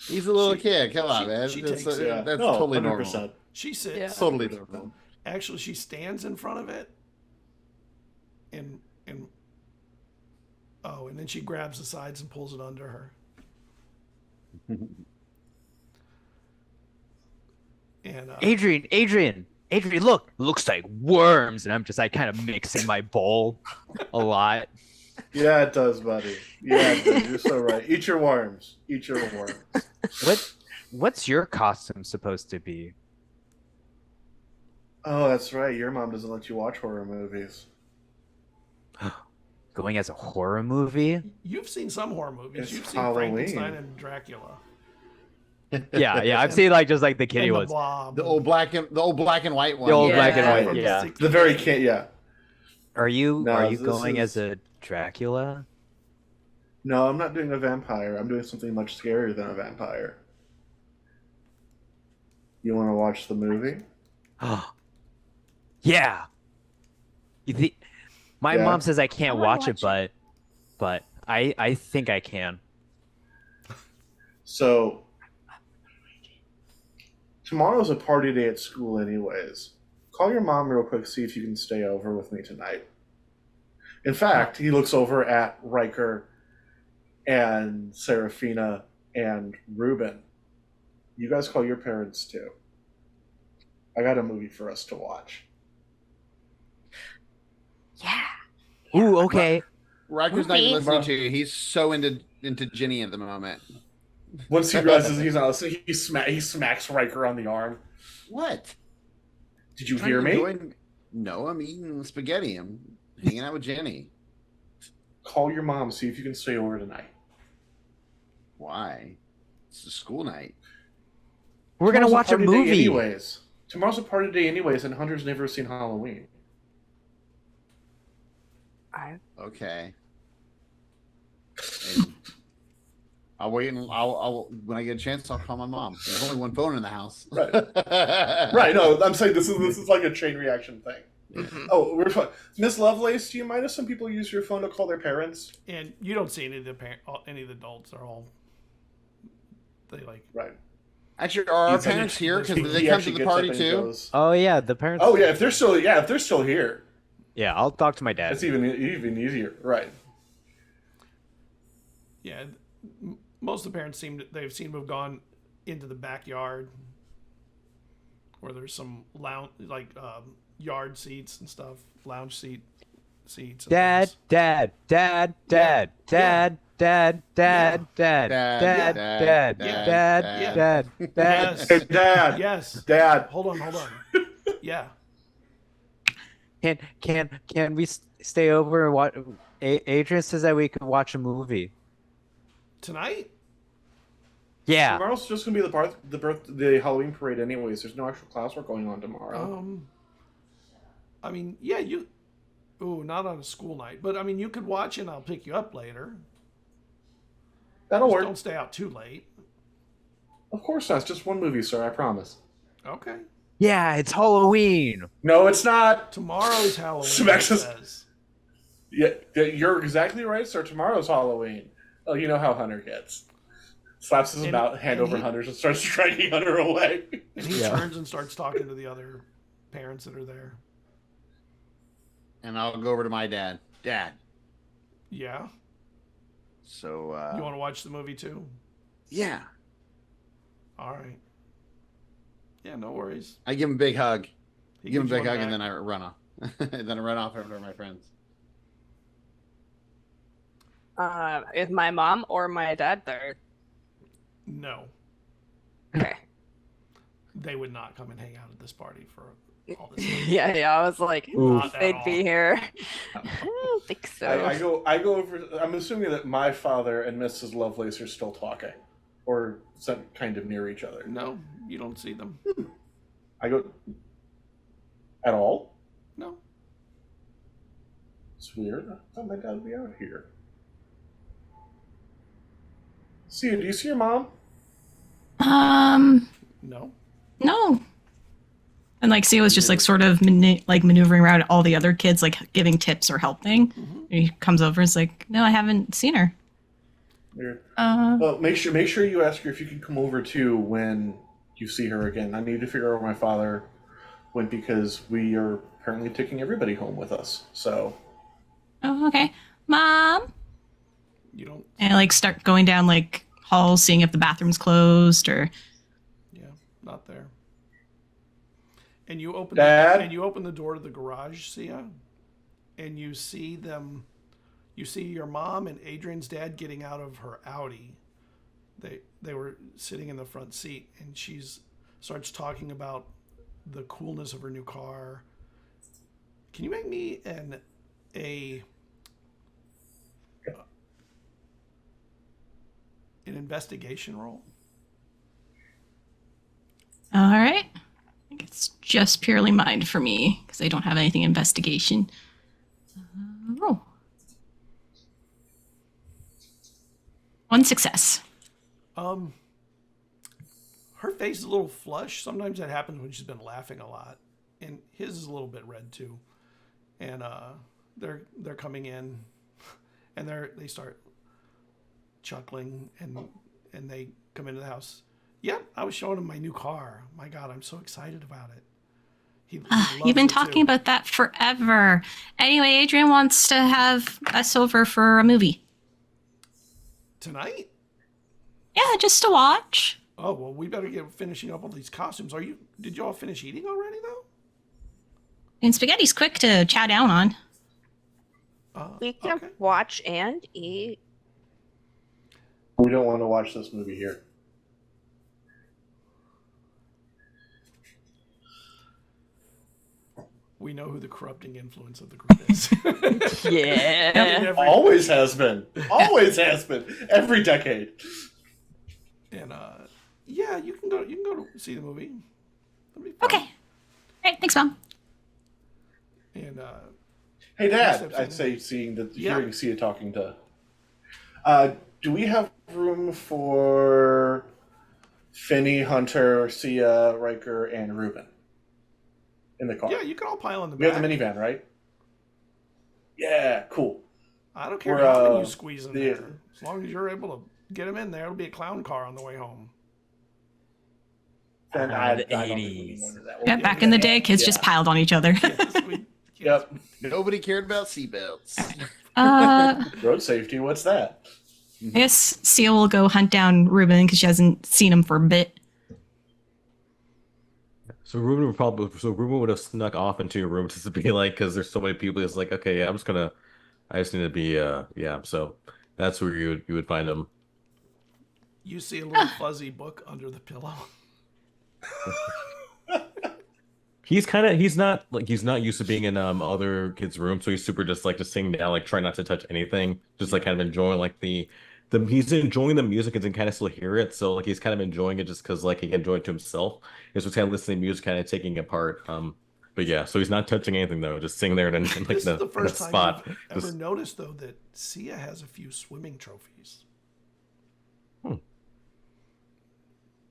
He's a little kid. Come on, man. she That's, takes it. Yeah. that's No, totally 100%. normal. She sits. Yeah. Totally normal. Actually, she stands in front of it. And then she grabs the sides and pulls it under her. And Adrian, look, looks like worms, and I'm just like kind of mixing my bowl a lot. Yeah, it does, buddy. Yeah, it does. You're so right. Eat your worms. Eat your worms. What's your costume supposed to be? Oh, that's right. Your mom doesn't let you watch horror movies. Going as a horror movie? you've seen some horror movies. It's You've seen Halloween. Frankenstein and Dracula. Yeah. I've seen like just like the kitty And the ones. Blob. The old black and white one. The old Yeah. black and white. From the Yeah. 60s. The very yeah. Are you No, this going is- as a Dracula? No, I'm not doing a vampire. I'm doing something much scarier than a vampire. You want to watch the movie? Yeah. My Yeah. mom says I can't wanna watch it, but I think I can. So tomorrow's a party day at school anyways. Call your mom real quick, see if you can stay over with me tonight. In fact, he looks over at Riker and Serafina and Ruben. You guys call your parents too. I got a movie for us to watch. Yeah. Ooh, okay. Riker's not even Movie. listening to you. He's so into Jenny at the moment. Once he realizes he's not listening, he smacks Riker on the arm. What? Did you hear me? No, I'm eating spaghetti. I'm hanging out with Jenny. Call your mom, see if you can stay over tonight. Why? It's a school night. We're gonna watch a Tomorrow's party day movie. anyways. Tomorrow's a party day anyways, and Hunter's never seen Halloween. Okay. And I'll wait and I'll when I get a chance, I'll call my mom. There's only one phone in the house. Right. Right, no, I'm saying this is like a chain reaction thing. Mhm. Oh, we're fine. Miss Lovelace, do you mind if some people use your phone to call their parents? And you don't see any of the any of the adults. They're all they like. Right. Actually, are our He- parents here? Because he they come to actually the gets party up and too. goes, Oh yeah, the parents. oh yeah, if they're still here, Yeah, I'll talk to my dad. it's even easier. Right. Yeah, most of the parents seem to have gone into the backyard where there's some lounge yard seats and stuff, lounge seats. And Dad, things. dad, dad, dad, dad, dad, dad, dad, dad, dad, dad, dad, dad. Hey, Dad. Yes. Dad. Hold on. Yeah. Can we stay over and watch? Adrian says that we can watch a movie. Tonight? Yeah. Tomorrow's just gonna be the Halloween parade anyways. There's no actual classwork going on tomorrow. I mean, yeah, not on a school night, but I mean, you could watch and I'll pick you up later. That'll Just work. don't stay out too late. Of course not. It's just one movie, sir. I promise. Okay. Yeah, it's Halloween. No, it's not. Tomorrow's Halloween. Smash it us. says. Yeah, you're exactly right, sir. Tomorrow's Halloween. Oh, you know how Hunter gets. Slaps his hand over Hunter's and starts dragging Hunter away. And he Yeah. turns and starts talking to the other parents that are there. And I'll go over to my dad. Dad. Yeah. So You want to watch the movie too? yeah. All right. Yeah, no worries. I give him a big hug. He Give him a gives big one hug and back. then I run off. Then I run off over to my friends. Is my mom or my dad there? No. Okay. they would not come and hang out at this party for all this time. Yeah, I was like, Not at they'd all. be here. I don't think so. I go over. I'm assuming that my father and Mrs. Lovelace are still talking, or some kind of near each other. No, you don't see them. I go at all. No. It's weird. I thought my dad would be out here. See, do you see your mom? No. No. And like Sia was just like sort of maneuvering around all the other kids, like giving tips or helping. Mm-hmm. And he comes over and is like, "No, I haven't seen her." Weird. Well, make sure you ask her if you can come over too when you see her again. I need to figure out where my father went because we are apparently taking everybody home with us. So. Oh, okay, Mom. You don't. And I like start going down like halls, seeing if the bathroom's closed or. Yeah, not there. And you open Dad? and you open the door to the garage, Sia, and you see them. You see your mom and Adrian's dad getting out of her Audi. They were sitting in the front seat, and she's starts talking about the coolness of her new car. Can you make me an investigation roll? All right. I think it's just purely mind for me because I don't have anything investigation. Roll. 1 success. Her face is a little flush. Sometimes that happens when she's been laughing a lot, and his is a little bit red too. And they're coming in, and they start chuckling, and they come into the house. Yep, I was showing him my new car. My God, I'm so excited about it. He You've been loves it, talking too. about that forever. Anyway, Adrian wants to have us over for a movie. Tonight? Yeah, just to watch. Oh well, we better get finishing up all these costumes. Did you all finish eating already though? And spaghetti's quick to chow down on. We can Okay. watch and eat. We don't want to watch this movie here. We know who the corrupting influence of the group is. Yeah. Always has been. Always has been. Every decade. And yeah, you can go to see the movie. It'll be fun. Okay. All right, thanks, Mom. And Hey, Dad. Steps I'd in. say seeing that Yeah. hearing Sia talking to. Do we have room for Finney, Hunter, Sia, Riker, and Ruben in the car? yeah, you can all pile in the We back. have the minivan, right? Yeah, cool. I don't care We're, how many you squeeze in the- there. As long as you're able to get them in there, it'll be a clown car on the way home. Then The I don't think we 80s. need more than that. Yeah, We'll back do in the that. day, kids just piled on each other. Yes, Yep. Nobody cared about seatbelts. Road safety. What's that? I guess Seal will go hunt down Ruben because she hasn't seen him for a bit. So Ruben would have snuck off into your room just to be like, because there's so many people. It's like, okay, yeah, I just need to be, yeah. So that's where you would find him. You see a little fuzzy book under the pillow. He's not used to being in other kids' rooms, so he's super just sitting down, like trying not to touch anything, just like kind of enjoying like the he's enjoying the music and can kind of still hear it, so like he's kind of enjoying it just because like he can enjoy it to himself. He's just kind of listening to music, kind of taking it apart. But yeah, so he's not touching anything though, just sitting there in like This is the in a first time spot. you've ever Just- noticed, though, that Sia has a few swimming trophies. Hmm.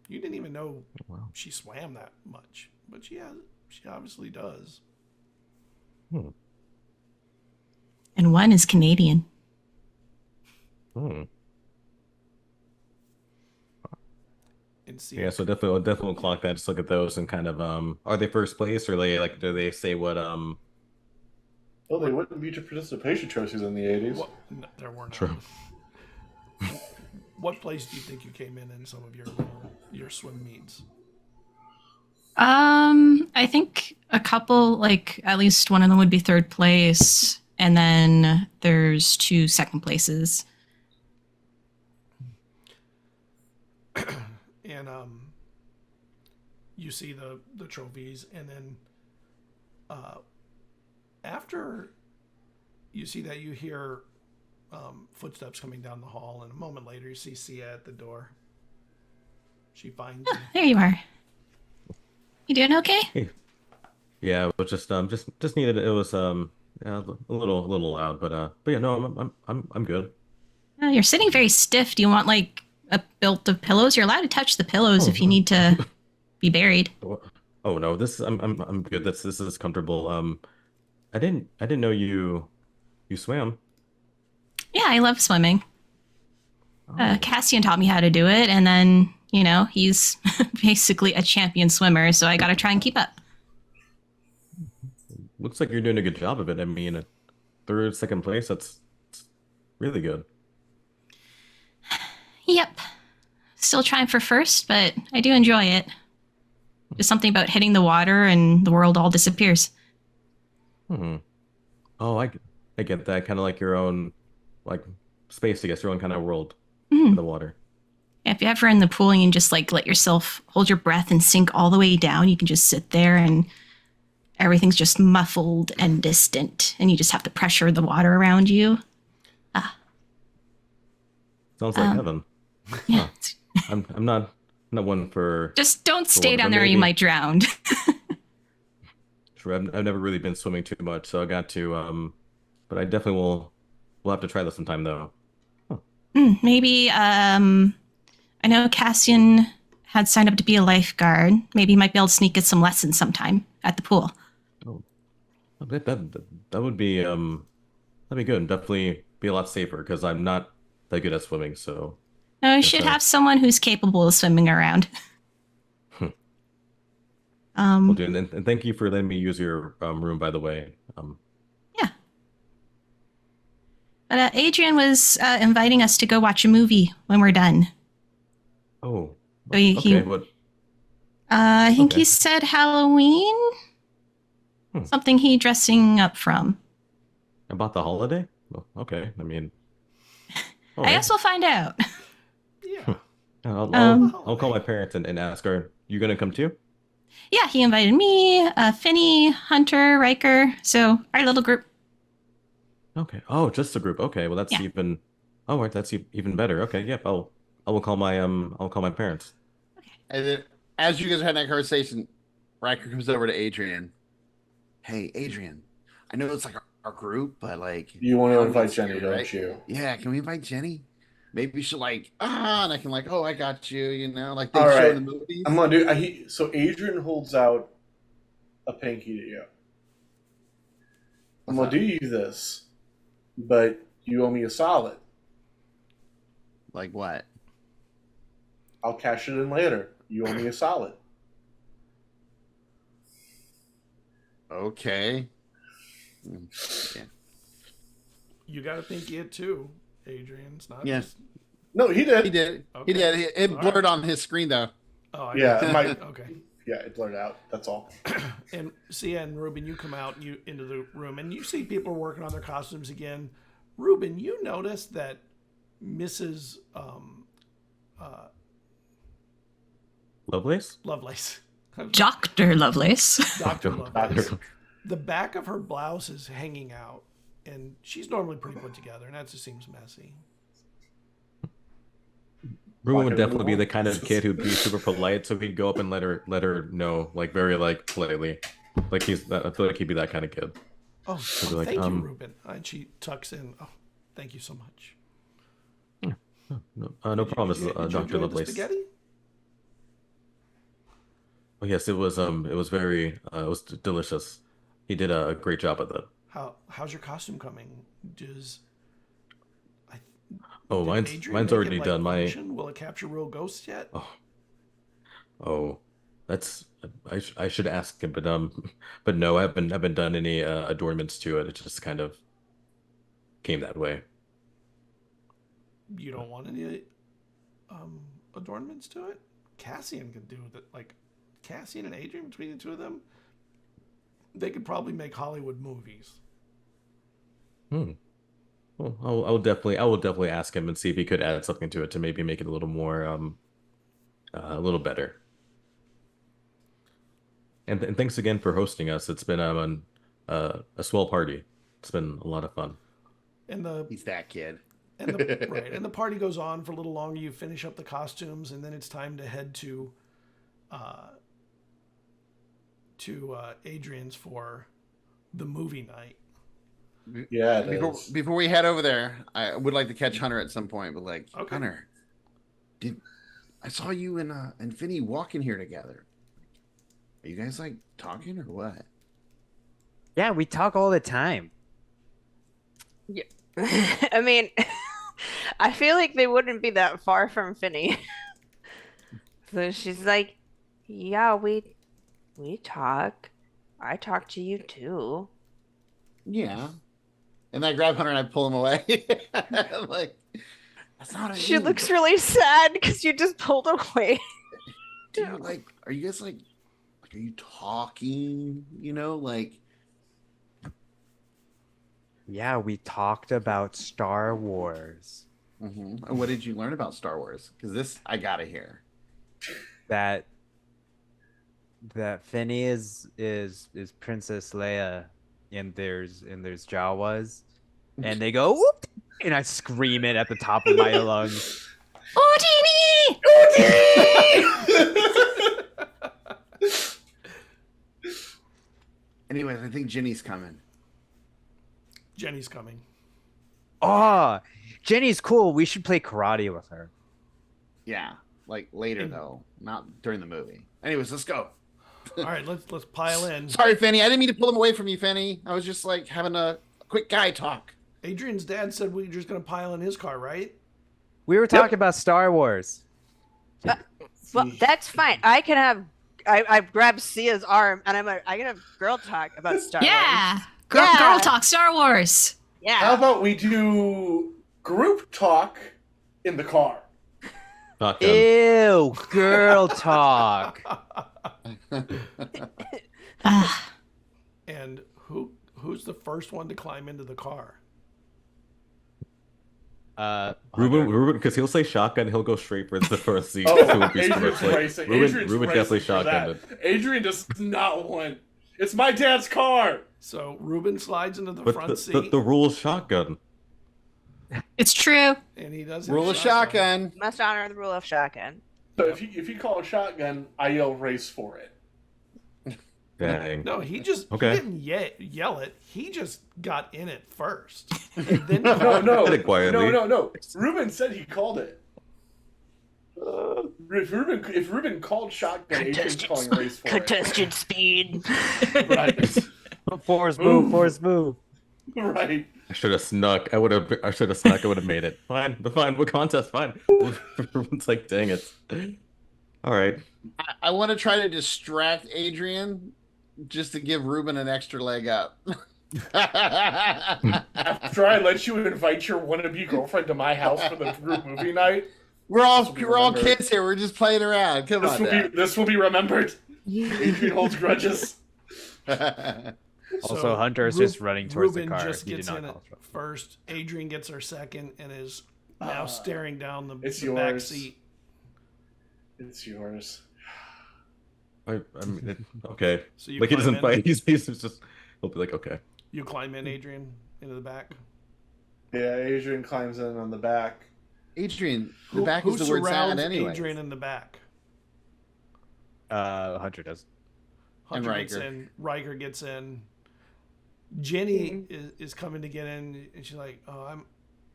You didn't even know Wow. she swam that much, but she obviously does. And one is Canadian. Hmm. And Sia, Yeah, so definitely clock that. Just look at those and kind of are they first place or they like do they say what Well, they wouldn't be to participation trophies in the 80s. what, no, there were none. True. What place do you think you came in some of your swim meets? I think a couple, like at least one of them would be third place, and then there's 2 second places. And you see the trophies, and then after you see that, you hear footsteps coming down the hall, and a moment later you see Sia at the door. She finds you. There you are. You doing okay? Hey. Yeah, it was just needed. It was yeah, a little loud, but yeah, no, I'm good. You're sitting very stiff. Do you want like a belt of pillows? You're allowed to touch the pillows if you need to be buried. Oh no, I'm good. This is comfortable. I didn't know you swam. Yeah, I love swimming. Oh. Cassian taught me how to do it, and then, you know, he's basically a champion swimmer, so I gotta try and keep up. Looks like you're doing a good job of it. I mean, third, second place, that's really good. Yep. Still trying for first, but I do enjoy it. Just something about hitting the water and the world all disappears. Oh, I get that. Kind of like your own, like, space, I guess, your own kind of world Mhm. in the water. If you're ever in the pool and you just like let yourself hold your breath and sink all the way down, you can just sit there and everything's just muffled and distant, and you just have the pressure of the water around you. Sounds like heaven. Yeah. I'm not one for Just don't stay water, down but there or you maybe. might drown. Sure. I've never really been swimming too much, so I got to but I definitely will have to try this sometime though. Maybe, I know Cassian had signed up to be a lifeguard. Maybe he might be able to sneak in some lessons sometime at the pool. Oh, that would be that'd be good. Definitely be a lot safer because I'm not that good at swimming, so No, you Yes, should sir. have someone who's capable of swimming around. we'll do. And thank you for letting me use your room, by the way. Yeah. But Adrian was inviting us to go watch a movie when we're done. Oh, So he- okay. What? I think Okay. he said Halloween? Something he dressing up from. About the holiday? Well, okay. I mean, all I right. guess we'll find out. Yeah. I'll call my parents and ask her. You gonna come too? Yeah, he invited me, Finny, Hunter, Riker. So our little group. Okay. Oh, just the group. Okay. Well, that's Yeah. even. Oh, right. That's even better. Okay. Yep. I will call my parents. And then, as you guys are having that conversation, Riker comes over to Adrian. Hey, Adrian, I know it's like our group, but like, You want to how invite is Jenny, it, don't right? you? Yeah, can we invite Jenny? Maybe she'll like, and I can like, oh, I got you, like they All show right. in the movies. I'm gonna do. So Adrian holds out a pinky to you. I'm What's gonna do you this, but you owe me a solid. Like what? I'll cash it in later. You owe me a solid. Okay. Yeah. You got to think it too, Adrian. It's not Yeah. just... No, he did. He did. Okay. He did. It All blurred right. on his screen though. Oh, I Yeah, got it might. it. Okay. Yeah, it blurred out. That's all. And Sia and Ruben, you come out into the room, and you see people working on their costumes again. Ruben, you notice that Mrs. Lovelace? Lovelace, Dr. Lovelace. Dr. Lovelace, Doctor. the back of her blouse is hanging out, and she's normally pretty put together, and that just seems messy. Ruben would Walking definitely be around. the kind of kid who'd be super polite, so he'd go up and let her know, like very like politely. Like I feel like he'd be that kind of kid. Oh, be like, thank you, Ruben. And she tucks in. Oh, thank you so much. No problem, Did you Dr. enjoy the Lovelace. spaghetti? Oh yes, it was very it was delicious. He did a great job with it. How's your costume coming? Oh, Did mine's Adrian mine's make already it, like, done. function? Will it capture real ghosts yet? Oh, that's I should ask him, but no, I haven't done any adornments to it. It just kind of came that way. You don't want any adornments to it? Cassian could do that. Like Cassian and Adrian, between the two of them, they could probably make Hollywood movies. Well, I will definitely ask him and see if he could add something to it to maybe make it a little more a little better. And thanks again for hosting us. It's been a swell party. It's been a lot of fun. And He's that kid. right, and the party goes on for a little longer. You finish up the costumes, and then it's time to head to Adrian's for the movie night. Yeah, Before we head over there, I would like to catch Hunter at some point. But like, Okay. Hunter, I saw you and Finny walking here together? Are you guys like talking or what? Yeah, we talk all the time. Yeah. I mean, I feel like they wouldn't be that far from Finny. So she's like, yeah, we talk. I talk to you too. Yeah. And I grab Hunter and I pull him away. I'm like, that's not. She looks really sad because you just pulled away. Do you, like, are you guys like, are you talking? You know, like. Yeah, we talked about Star Wars. And what did you learn about Star Wars? Because this I gotta hear. That Finny is Princess Leia, and there's Jawas, and they go whoop, and I scream it at the top of my lungs. Odini! Anyways, I think Ginny's coming. Jenny's coming. Oh, Jenny's cool. We should play karate with her. Yeah, like later though, not during the movie. Anyways, let's go. All right, let's pile in. Sorry, Fanny. I didn't mean to pull him away from you, Fanny. I was just like having a quick guy talk. Adrian's dad said we were just gonna pile in his car, right? We were talking about Star Wars. Well, that's fine. I can have. I grabbed Sia's arm and I'm like, I can have girl talk about Star Wars. Yeah. Yeah. Girl talk Star Wars. Yeah. How about we do group talk in the car? Shotgun. Ew, girl talk. Ah, And who's the first one to climb into the car? Ruben, because he'll say shotgun, he'll go straight for the first seat. Oh, so it would be Adrian's like, racing. Ruben Adrian's definitely racing for that. shotgunned it. Adrian does not want. It's my dad's car. So Ruben slides into the But front seat, the rule is shotgun. it's true. and he does have Rule of shotgun. Must honor the rule of shotgun. So if you call a shotgun, I yell race for it. Dang. No, he just Okay. he didn't yell it. He just got in it first. And then No. Did it quietly. No. Ruben said he called it. If Ruben called shotgun, Adrian's calling race for it. Contested speed. Right. Force move. Right. I should have snuck. I would have made it. Fine. What contest? Fine. It's like, dang it. All right. I want to try to distract Adrian just to give Ruben an extra leg up. After I let you invite your wannabe girlfriend to my house for the group movie night, We're all remembered. kids here. We're just playing around. Come on. Dad. this will be remembered. Adrian holds grudges. Also, Hunter is just running towards Ruben the car. just He did gets not in it call us. first. Adrian gets her second and is now staring down the It's back yours. seat. It's yours. I mean, okay. So you Like he climb doesn't in? fight. He's just. He'll be like, okay. You climb in, Adrian, into the back. Yeah, Adrian climbs in on the back. Adrian, the Who- back who is the word surrounds sad anyway. Adrian in the back. Hunter does. Hunter And gets Riker. in. Riker gets in. Jenny is coming to get in, and she's like, "Oh, I'm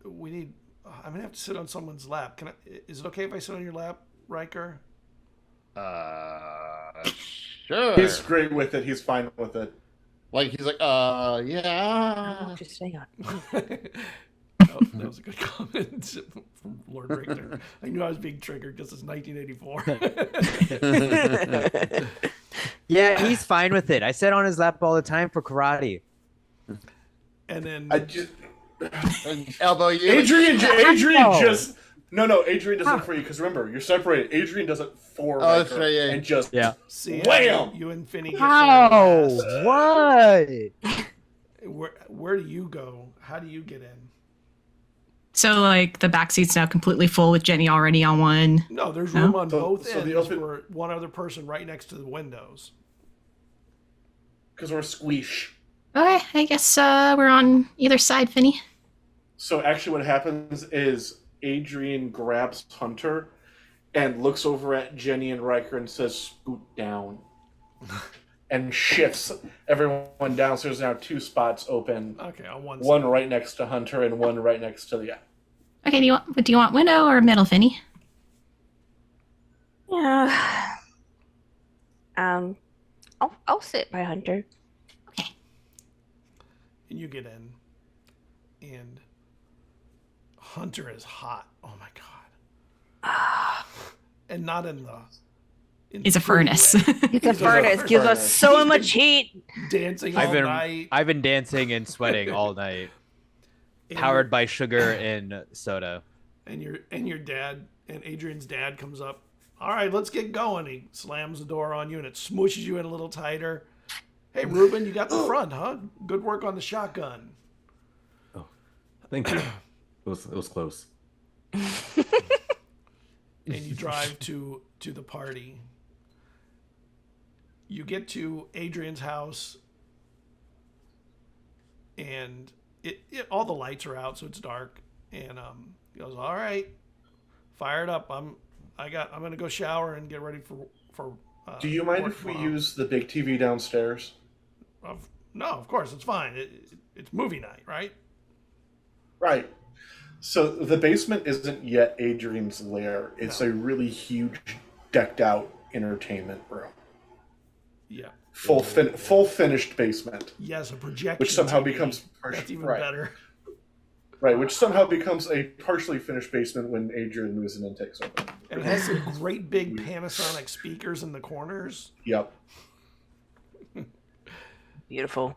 gonna have to sit on someone's lap. Is it okay if I sit on your lap, Riker?" Sure. He's great with it. He's fine with it. Like he's like, yeah. Just stay on. Oh, that was a good comment from Lord Richter. I knew I was being triggered because it's 1984. Yeah, he's fine with it. I sit on his lap all the time for karate. And then I just Elbow you. Adrian Ow. just no. Adrian does it for you because remember you're separated. Adrian does it for Oh, that's Riker right, yeah. and just Yeah. see Wham! you and Finny get How? there. What? Where do you go? How do you get in? So like the back seat's now completely full with Jenny already on one. No, there's room No? on So- both so the ends open- for one other person right next to the windows. because we're squeesh. Okay, I guess we're on either side, Finny. So actually what happens is Adrian grabs Hunter and looks over at Jenny and Riker and says, "Scoot down." And shifts everyone down. So there's now 2 spots open. Okay, on one One side. right next to Hunter and one right next to the... Okay, do you want window or middle, Finny? Yeah. I'll sit by Hunter. Okay. And you get in. And Hunter is hot. Oh my god. And not in the... It's a furnace. It's a furnace. Gives us so much heat. Dancing all night. I've been dancing and sweating all night, powered by sugar and soda. And your dad and Adrian's dad comes up. All right, let's get going. He slams the door on you and it smooshes you in a little tighter. Hey, Ruben, you got the front, huh? Good work on the shotgun. Thank you. It was close. And you drive to the party. You get to Adrian's house, and all the lights are out, so it's dark. And he goes, "All right, fire it up. I'm gonna go shower and get ready for." Do you mind work if we tomorrow." use the big TV downstairs? No, of course it's fine. It's movie night, right? Right. So the basement isn't yet Adrian's lair. It's a really huge, decked out entertainment room. Yeah. Full finished basement. Yes, a projection. Which somehow TV. becomes That's even right. better. Right, which somehow becomes a partially finished basement when Adrian moves in and takes over. And it has some great big Panasonic speakers in the corners. Yep. Beautiful.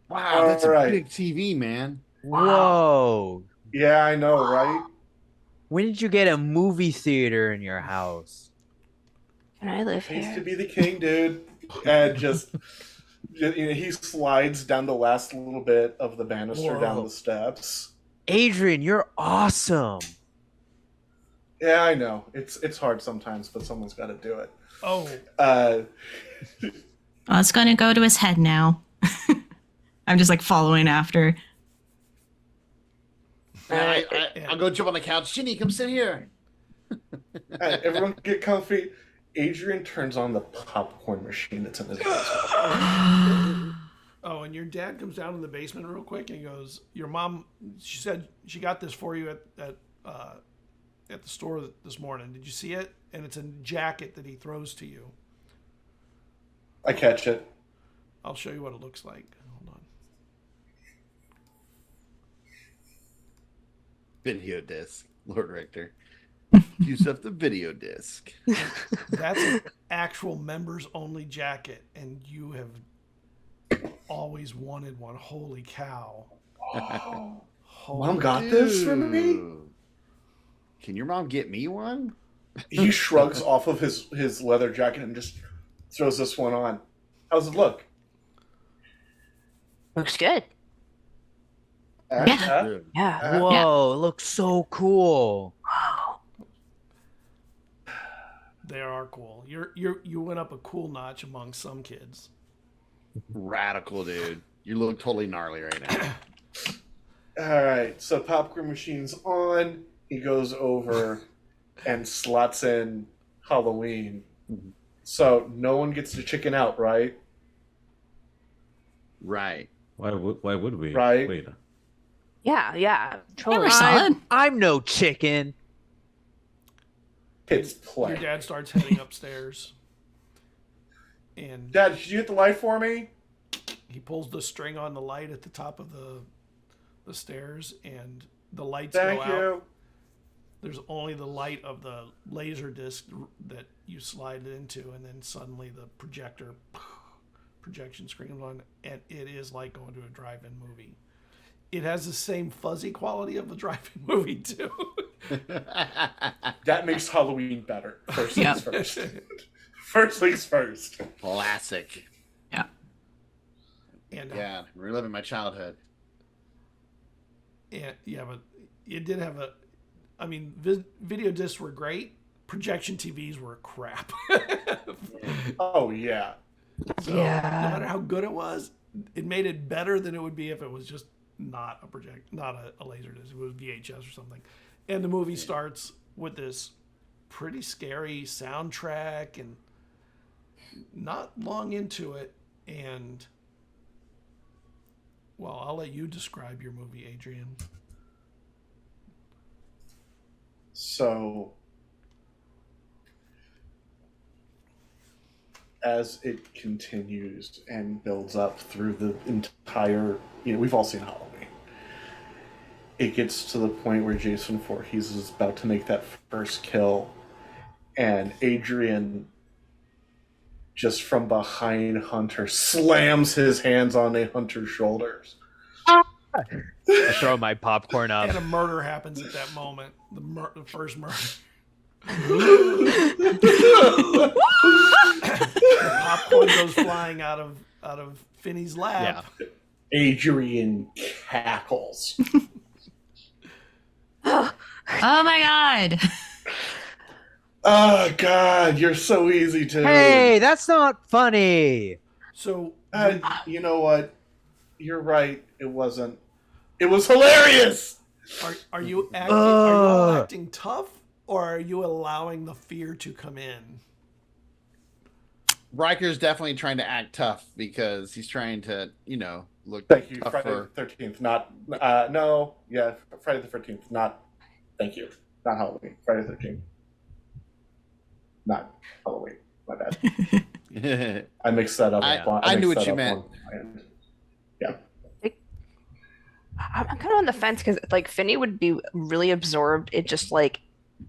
Wow, that's Alright. a big TV, man. Whoa! Yeah, I know, right? When did you get a movie theater in your house? Can I live Needs here? to be the king, dude. And he slides down the last little bit of the banister down Whoa. the steps. Adrian, you're awesome. Yeah, I know. It's hard sometimes, but someone's got to do it. Oh, Well, it's gonna go to his head now. I'm just like following after. I'll go jump on the couch. Ginny, come sit here. Everyone get comfy. Adrian turns on the popcorn machine that's in his basement. Oh, and your dad comes down in the basement real quick and he goes, "Your mom, she said she got this for you at the store this morning. Did you see it?" And it's a jacket that he throws to you. I catch it. I'll show you what it looks like. Hold on. Video disc, Lord Richter. Use up the video disc. That's an actual members only jacket, and you have always wanted one. Holy cow! Mom got this for me? Dude. Can your mom get me one? He shrugs off of his leather jacket and just throws this one on. How's it look? Looks good. Yeah. Dude. Yeah. Whoa, it looks so cool. Wow. They are cool. You went up a cool notch among some kids. Radical, dude. You look totally gnarly right now. All right, so popcorn machine's on. He goes over and slots in Halloween. So no one gets to chicken out, right? Right. Why would we? Right. Wait. Yeah. Yeah, Totally. we're solid. I'm no chicken. Kids Your play. dad starts heading upstairs, and Dad, did you get the light for me? he pulls the string on the light at the top of the stairs, and the lights Thank go out. you. There's only the light of the laser disc that you slide it into, and then suddenly the projection screen comes on, and it is like going to a drive-in movie. It has the same fuzzy quality of the drive-in movie too. That makes Halloween better. First Yeah. things first. First things first. Classic. Yeah. And Yeah, reliving my childhood. and yeah, but it did have a. I mean, video discs were great. Projection TVs were crap. Oh yeah. So no Yeah. matter how good it was, it made it better than it would be if it was just not a laser disc. It was VHS or something. And the movie starts with this pretty scary soundtrack, and not long into it, and well, I'll let you describe your movie, Adrian. So, as it continues and builds up through the entire, we've all seen Halloween. It gets to the point where Jason Voorhees is about to make that first kill, and Adrian, just from behind Hunter, slams his hands on Hunter's shoulders. I throw my popcorn up. And a murder happens at that moment. The first murder. The popcorn goes flying out of Finney's lap. Yeah. Adrian cackles. Oh my god. Oh, God, you're so easy to... Hey, that's not funny. So you know what? You're right. It wasn't. It was hilarious! are you all acting tough, or are you allowing the fear to come in? Riker's definitely trying to act tough because he's trying to, look Thank you. tougher. Friday the 13th, not... no, yeah, Friday the 13th, not... Thank you. Not Halloween. Friday the 13th. Not Halloween. My bad. I mixed that up. I knew what you meant. Yeah. I'm kind of on the fence because like Finney would be really absorbed in just like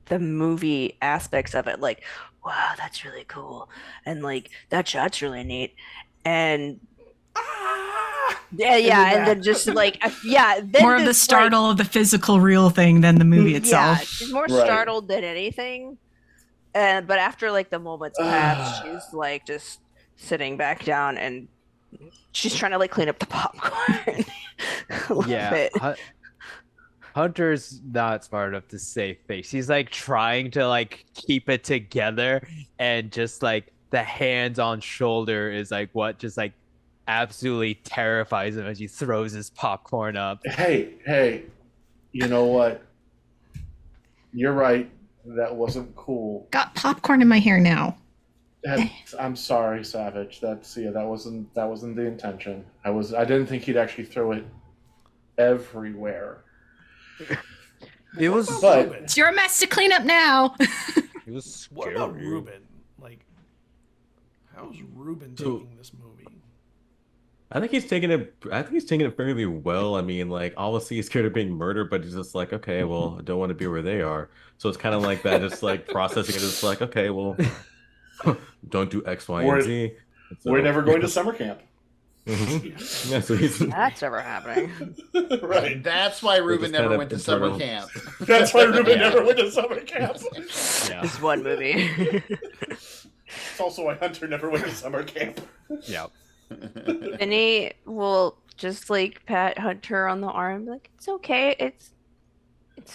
the movie aspects of it, like, wow, that's really cool, and like that shot's really neat, and and then just like then More of the startle of the physical real thing than the movie itself. Yeah, she's more Right. startled than anything. But after like the moments pass, she's like just sitting back down and she's trying to like clean up the popcorn. Love it. Hunter's not smart enough to save face. He's like trying to like keep it together, and just like the hands on shoulder is like what just like absolutely terrifies him as he throws his popcorn up. Hey, you know what? You're right. That wasn't cool. Got popcorn in my hair now. I'm sorry, Savage. That wasn't the intention. I didn't think he'd actually throw it everywhere. It was But It's your mess to clean up now. it was What scary. about Ruben? Like, how's Ruben taking this movie? I think he's taking it fairly well. I mean, like, obviously he's scared of being murdered, but he's just like, okay, well, I don't want to be where they are. So it's kind of like that, just like processing it. It's like, okay, well, don't do X, Y, and Z. So, we're never going to summer camp. Mhm. Yeah, so he's That's never happening. Right. That's why Ruben just never kind went of to summer internal. camp. That's why Ruben never went to summer camp. Yeah. This one movie. It's also why Hunter never went to summer camp. Yeah. Finney will just like pat Hunter on the arm, like, it's okay. It's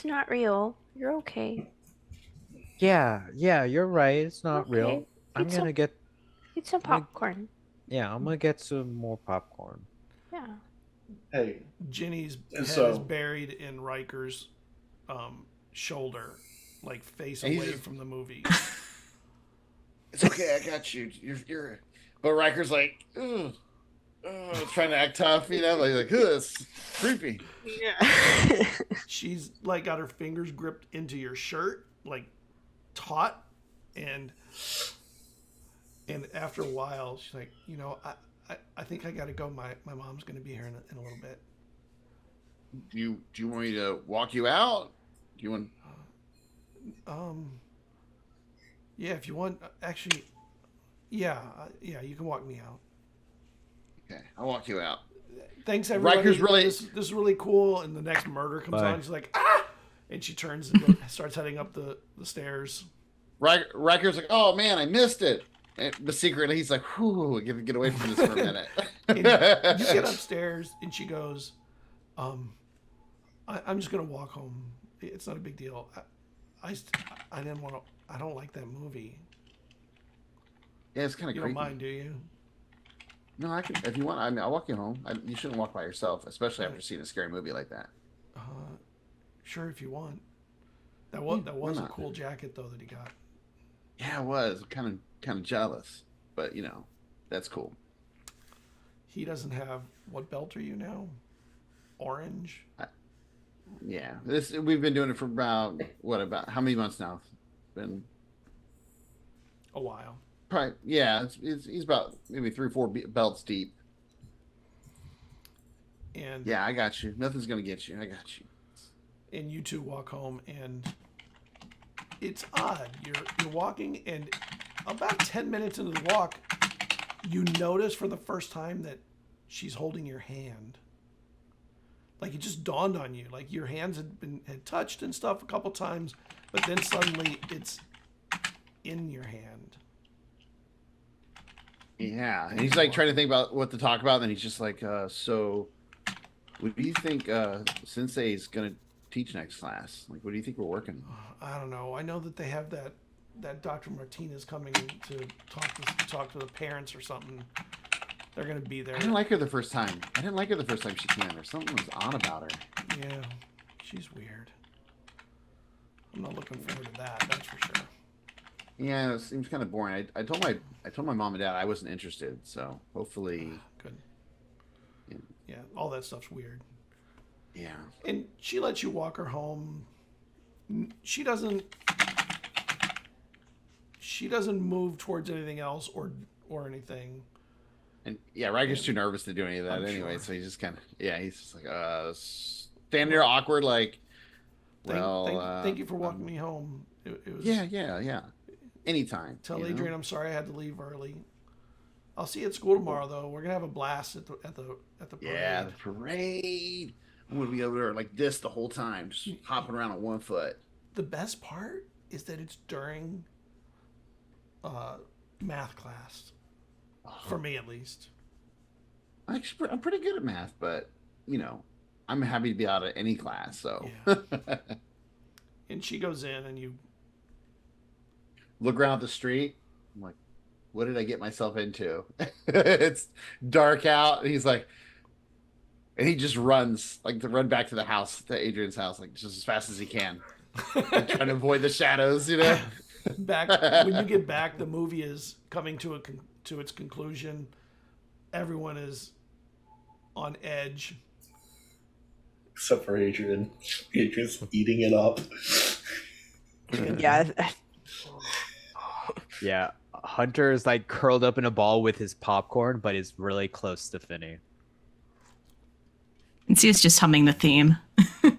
not real. You're okay. Yeah, you're right. It's not Okay. real. I'm It's gonna get Eat some popcorn. I'm gonna get some more popcorn. Yeah. Hey, Ginny's And head so- is buried in Riker's shoulder, like face And he's away just- from the movie. It's okay, I got you. You're. But Riker's like, ugh, trying to act tough, like ugh, it's creepy. Yeah. She's like got her fingers gripped into your shirt, like taut, and after a while, she's like, I think I gotta go. My mom's gonna be here in a little bit. Do you want me to walk you out? Do you want? Yeah, if you want, actually, yeah, you can walk me out. Okay, I'll walk you out. Thanks, everybody. Riker's really- this is really cool. And the next murder comes Bye. on. She's like, ah, and she turns and starts heading up the stairs. Riker's like, oh man, I missed it. But secretly, he's like, whew, get away from this for a minute. And you get upstairs, and she goes, I'm just gonna walk home. It's not a big deal. I didn't want to. I don't like that movie. Yeah, it's kind of You creepy. don't mind, do you? No, I can. If you want, I mean, I'll walk you home. You shouldn't walk by yourself, especially after seeing a scary movie like that. Sure, if you want. That why was a not? cool jacket though that he got. Yeah, it was kind of jealous, but that's cool. He doesn't have. What belt are you now? Orange. Yeah, we've been doing it for about how many months now? It's been A while. probably he's about maybe 3 or 4 belts deep. And Yeah, I got you. Nothing's gonna get you. I got you. and you two walk home, and it's odd. You're walking, and about 10 minutes into the walk, you notice for the first time that she's holding your hand. Like it just dawned on you. Like your hands had touched and stuff a couple times, but then suddenly it's in your hand. Yeah, and he's like trying to think about what to talk about, and then he's just like, so what do you think Sensei's gonna teach next class? Like, what do you think we're working on? I don't know. I know that they have that Dr. Martinez coming to talk to the parents or something. They're gonna be there. I didn't like her the first time. She came. Or something was on about her. Yeah, she's weird. I'm not looking forward to that. That's for sure. Yeah, it seems kind of boring. I told my mom and dad I wasn't interested. So hopefully, Good. Yeah, all that stuff's weird. yeah. And she lets you walk her home. She doesn't move towards anything else or anything. And yeah, Riker's too nervous to do any of that I'm anyway. sure. So he's just kind of he's just like standing there awkward, like. Thank you for walking me home. It was. Yeah. Anytime. Tell you know? Adrian I'm sorry I had to leave early. I'll see you at school tomorrow though. We're gonna have a blast at the parade. Yeah, the parade. I'm gonna be over there like this the whole time, just hopping around on one foot. The best part is that it's during math class. For me at least. Actually, I'm pretty good at math, but I'm happy to be out of any class. So Yeah. And she goes in and you look around the street. I'm like, what did I get myself into? It's dark out. And he's like, and he just runs, like to run back to the house, to Adrian's house, like just as fast as he can, like, trying to avoid the shadows. back when you get back, the movie is coming to its conclusion. Everyone is on edge. Except for Adrian. Adrian's eating it up. Yeah. Yeah, Hunter is like curled up in a ball with his popcorn, but is really close to Finny. And Sia's just humming the theme. I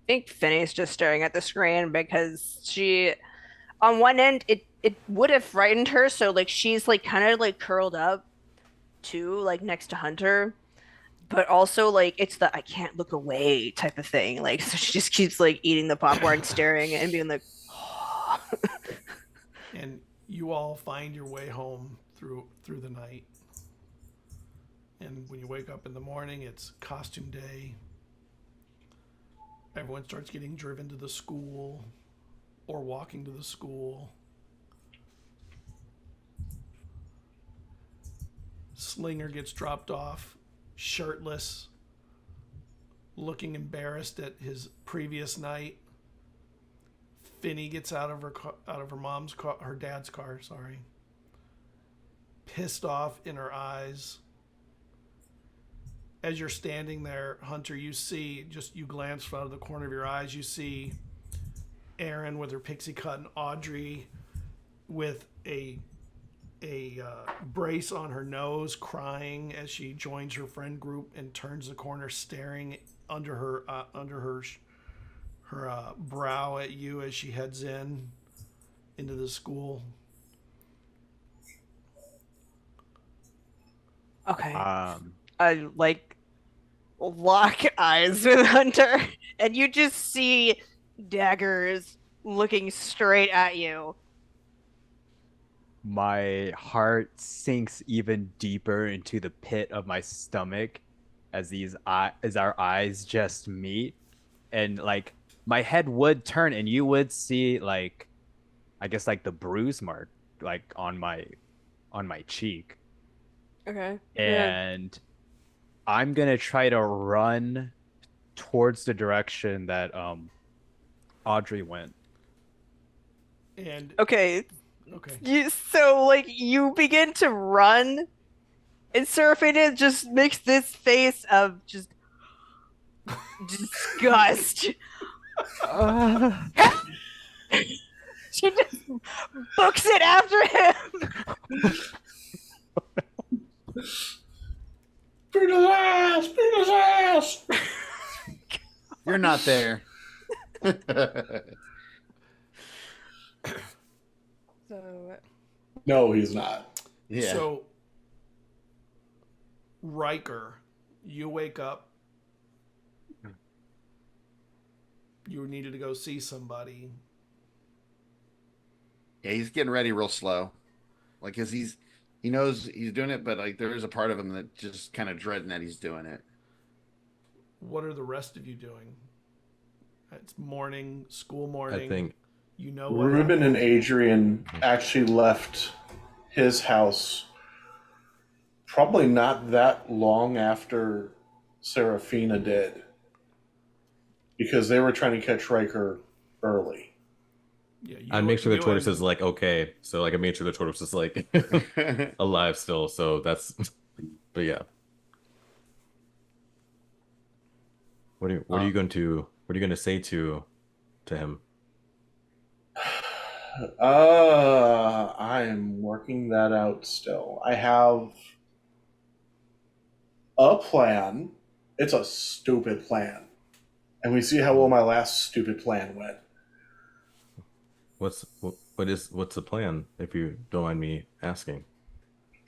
think Finney's just staring at the screen because she, on one end, it would have frightened her. So like she's like kind of like curled up too, like next to Hunter, but also like it's the I can't look away type of thing. Like so she just keeps like eating the popcorn, staring and being like, oh. And you all find your way home through the night. And when you wake up in the morning, it's costume day. Everyone starts getting driven to the school or walking to the school. Slinger gets dropped off, shirtless, looking embarrassed at his previous night. Finny gets out of her dad's car, sorry. Pissed off in her eyes. As you're standing there, Hunter, you glance out of the corner of your eyes, you see Erin with her pixie cut and Audrey with a brace on her nose, crying as she joins her friend group and turns the corner, staring under her brow at you as she heads into the school. Okay. I like lock eyes with Hunter, and you just see daggers looking straight at you. My heart sinks even deeper into the pit of my stomach as our eyes just meet, and like my head would turn and you would see like I guess like the bruise mark like on my cheek. Okay. Yeah. and I'm gonna try to run towards the direction that Audrey went. And Okay. okay. So like you begin to run, and Seraphina just makes this face of just disgust. She just books it after him. Beat his ass! Beat his ass! You're not there. So No, he's not. Yeah. So, Riker, you wake up. You needed to go see somebody. Yeah, he's getting ready real slow. Like, 'cause he knows he's doing it, but like there is a part of him that just kind of dreading that he's doing it. What are the rest of you doing? It's morning, school morning. I think You know what Ruben and happened. Adrian actually left his house probably not that long after Seraphina did, because they were trying to catch Riker early. Yeah, I'd make sure the you tortoise and- is like okay. So like I made sure the tortoise is like alive still. So that's, but yeah. What are you going to say to him? I am working that out still. I have a plan. It's a stupid plan. And we see how well my last stupid plan went. What's the plan, if you don't mind me asking?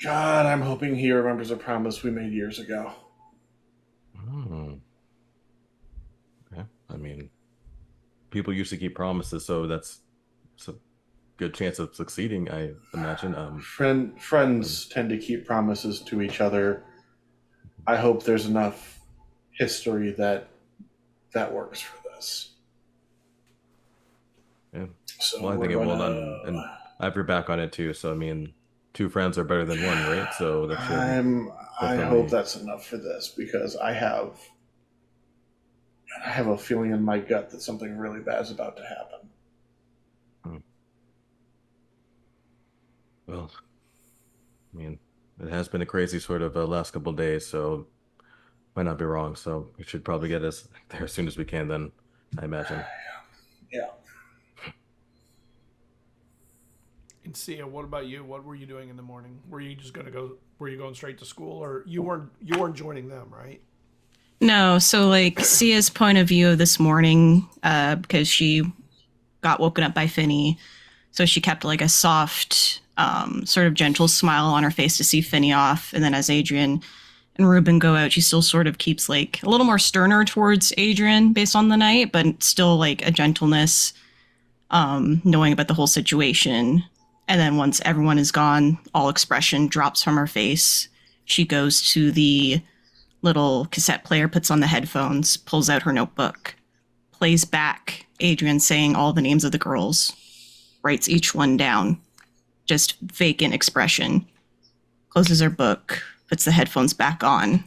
God, I'm hoping he remembers a promise we made years ago. Hmm. Okay. I mean, people usually keep promises, so it's a good chance of succeeding, I imagine. Friends tend to keep promises to each other. I hope there's enough history that works for this. Yeah. So Well, I think it we're will, gonna- and I have your back on it too. So I mean, two friends are better than one, right? So that should I definitely- hope that's enough for this, because I have a feeling in my gut that something really bad is about to happen. Well, I mean, it has been a crazy sort of last couple of days, so might not be wrong. So we should probably get us there as soon as we can. Then I imagine. Yeah. And Sia, what about you? What were you doing in the morning? Were you just gonna go? Were you going straight to school, or you weren't joining them, right? No, so like Sia's point of view of this morning, because she got woken up by Finny, so she kept like a soft, sort of gentle smile on her face to see Finny off, and then as Adrian and Ruben go out, she still sort of keeps like a little more sterner towards Adrian based on the night, but still like a gentleness, knowing about the whole situation. And then once everyone is gone, all expression drops from her face. She goes to the little cassette player, puts on the headphones, pulls out her notebook, plays back Adrian saying all the names of the girls, writes each one down, just vacant expression, closes her book, puts the headphones back on,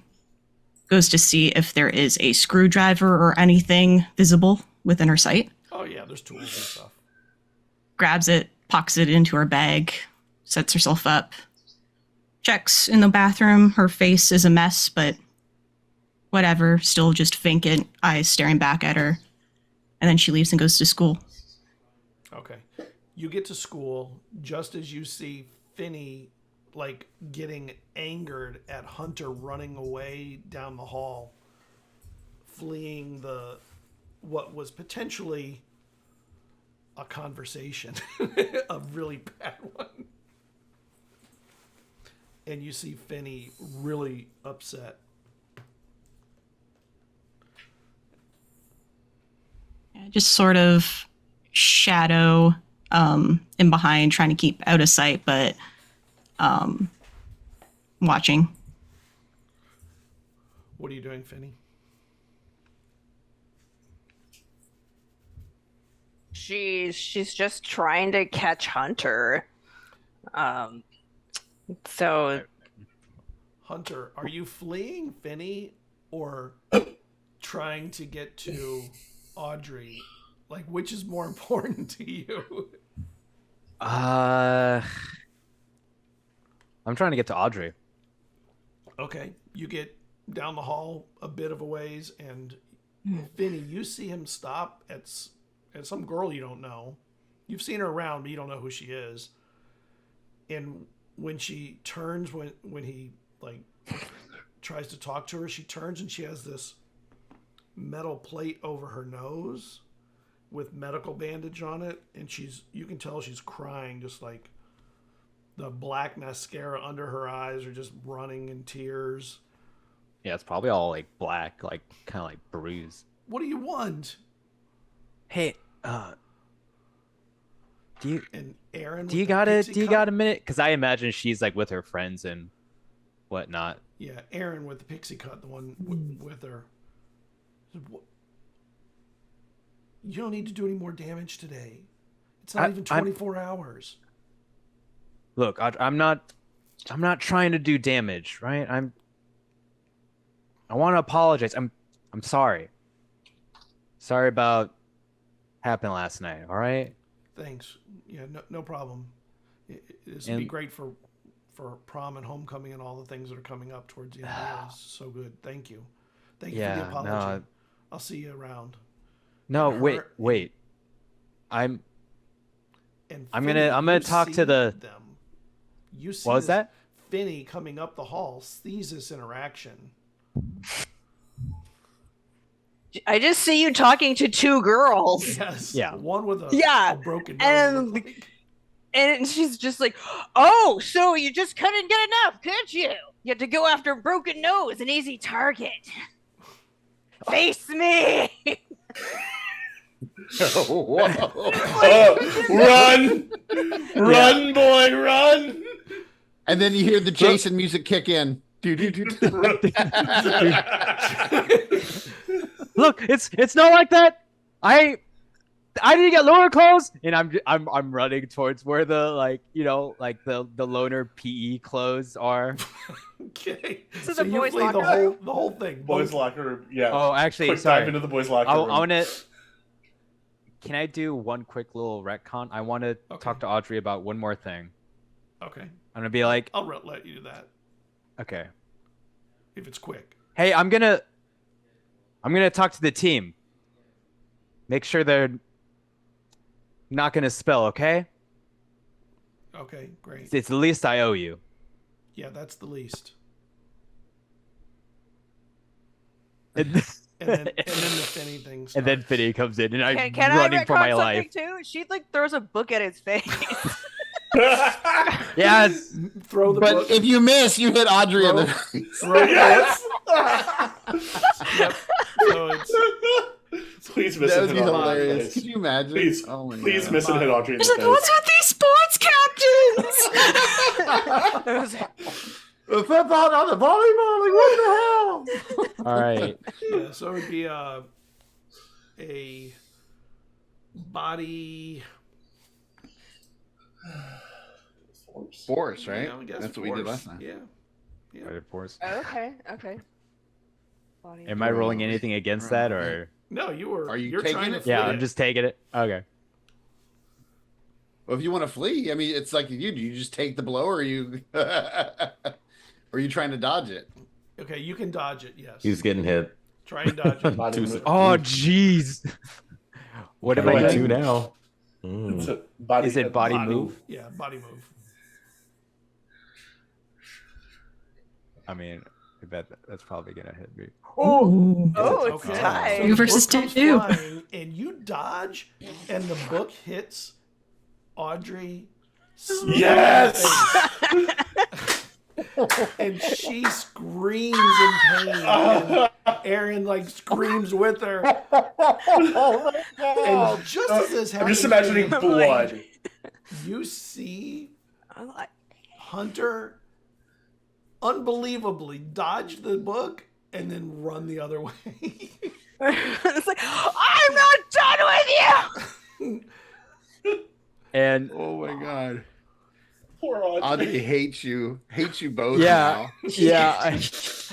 goes to see if there is a screwdriver or anything visible within her sight, Oh yeah, there's tools and stuff. grabs it, pockets it into her bag, sets herself up, checks in the bathroom. Her face is a mess, but whatever, still just vacant, eyes staring back at her. And then she leaves and goes to school. Okay. You get to school just as you see Finny like getting angered at Hunter running away down the hall, fleeing what was potentially a conversation, a really bad one. And you see Finny really upset. Just sort of shadow in behind, trying to keep out of sight, but watching. What are you doing, Finny? She's just trying to catch Hunter. So Hunter, are you fleeing Finny or trying to get to Audrey? Like, which is more important to you? I'm trying to get to Audrey. Okay, you get down the hall a bit of a ways, and Finny, you see him stop at some girl you don't know. You've seen her around, but you don't know who she is. And when she turns, when he like tries to talk to her, she turns and she has this metal plate over her nose with medical bandage on it, and you can tell she's crying, just like the black mascara under her eyes are just running in tears. Yeah, it's probably all like black, like kind of like bruised. What do you want? Hey, do Aaron, you got a minute? Because I imagine she's like with her friends and whatnot. Yeah, Aaron with the pixie cut, the one with her. You don't need to do any more damage today. It's not even 24 hours. Look, I'm not trying to do damage, right? I want to apologize. I'm sorry. Sorry about happened last night. All right. Thanks. Yeah, no problem. This would be great for prom and homecoming and all the things that are coming up towards the end of the year. It's so good. Thank you. Thank you for the apology. No, I'll see you around. No, wait. I'm gonna talk to them. You see what was that? Finny coming up the hall sees this interaction. I just see you talking to two girls. Yes. Yeah. One with a broken nose. And she's just like, oh, so you just couldn't get enough, could you? You had to go after a broken nose, an easy target. Face me. Run! Run, boy, run! And then you hear the Jason music kick in. Look, it's not like that. I didn't get lower clothes, and I'm running towards where the the loner PE clothes are. Okay. So So the you boys' flee locker the whole thing. Boys' locker room. Yeah. Oh, actually, Quick sorry. dive into the boys' locker I room. want to. Can I do one quick little retcon? I want to talk to Audrey about one more thing. Okay. I'm gonna be like, I'll let you do that okay. if it's quick. Hey, I'm gonna talk to the team. Make sure they're not gonna spill, okay? Okay, great. It's the least I owe you. Yeah, that's the least. And then the Finny thing starts. and then Finny comes in, and I'm Can I running for my retcon life. something too? She like throws a book at his face. Yes. Throw the But book. if you miss, you hit Audrey in the face. Throw Yes! Yep. So it's Please miss That and would be hit Audrey in the hilarious. face. Could you imagine? Please, oh my please God. miss and hit Audrey in the It's like, face. what's with these sports captains? The football on the volleyball, like what the hell? All right. yeah, so it would be a body. Force, right? Yeah, I guess That's what we did force. last time. Yeah. Right, of course. Okay. Body. Am I rolling anything against that, or? No, you were. Are you You're taking trying it? to Yeah, flee I'm it. just taking it. Okay. Well, if you want to flee, I mean, it's like you do. You just take the blow, or you, or are you trying to dodge it? Okay, you can dodge it. Yes. He's getting hit. Try and dodge it. Body move. Oh, jeez. What am I Only doing? two now. It's a body, Is it body move? Yeah, body move. I mean, I bet that's probably gonna hit me. Oh, Oh, it's Okay. tied. So You the versus book comes two. flying, and you dodge, and the book hits Audrey. Yes! And she screams in pain. And Aaron like screams with her. And just as this I'm happens, just imagining blood. you see I'm like, Hunter unbelievably dodge the book and then run the other way. it's like, I'm not done with you. And Oh my God! Poor Audrey. Audrey hates you both Yeah, now. yeah.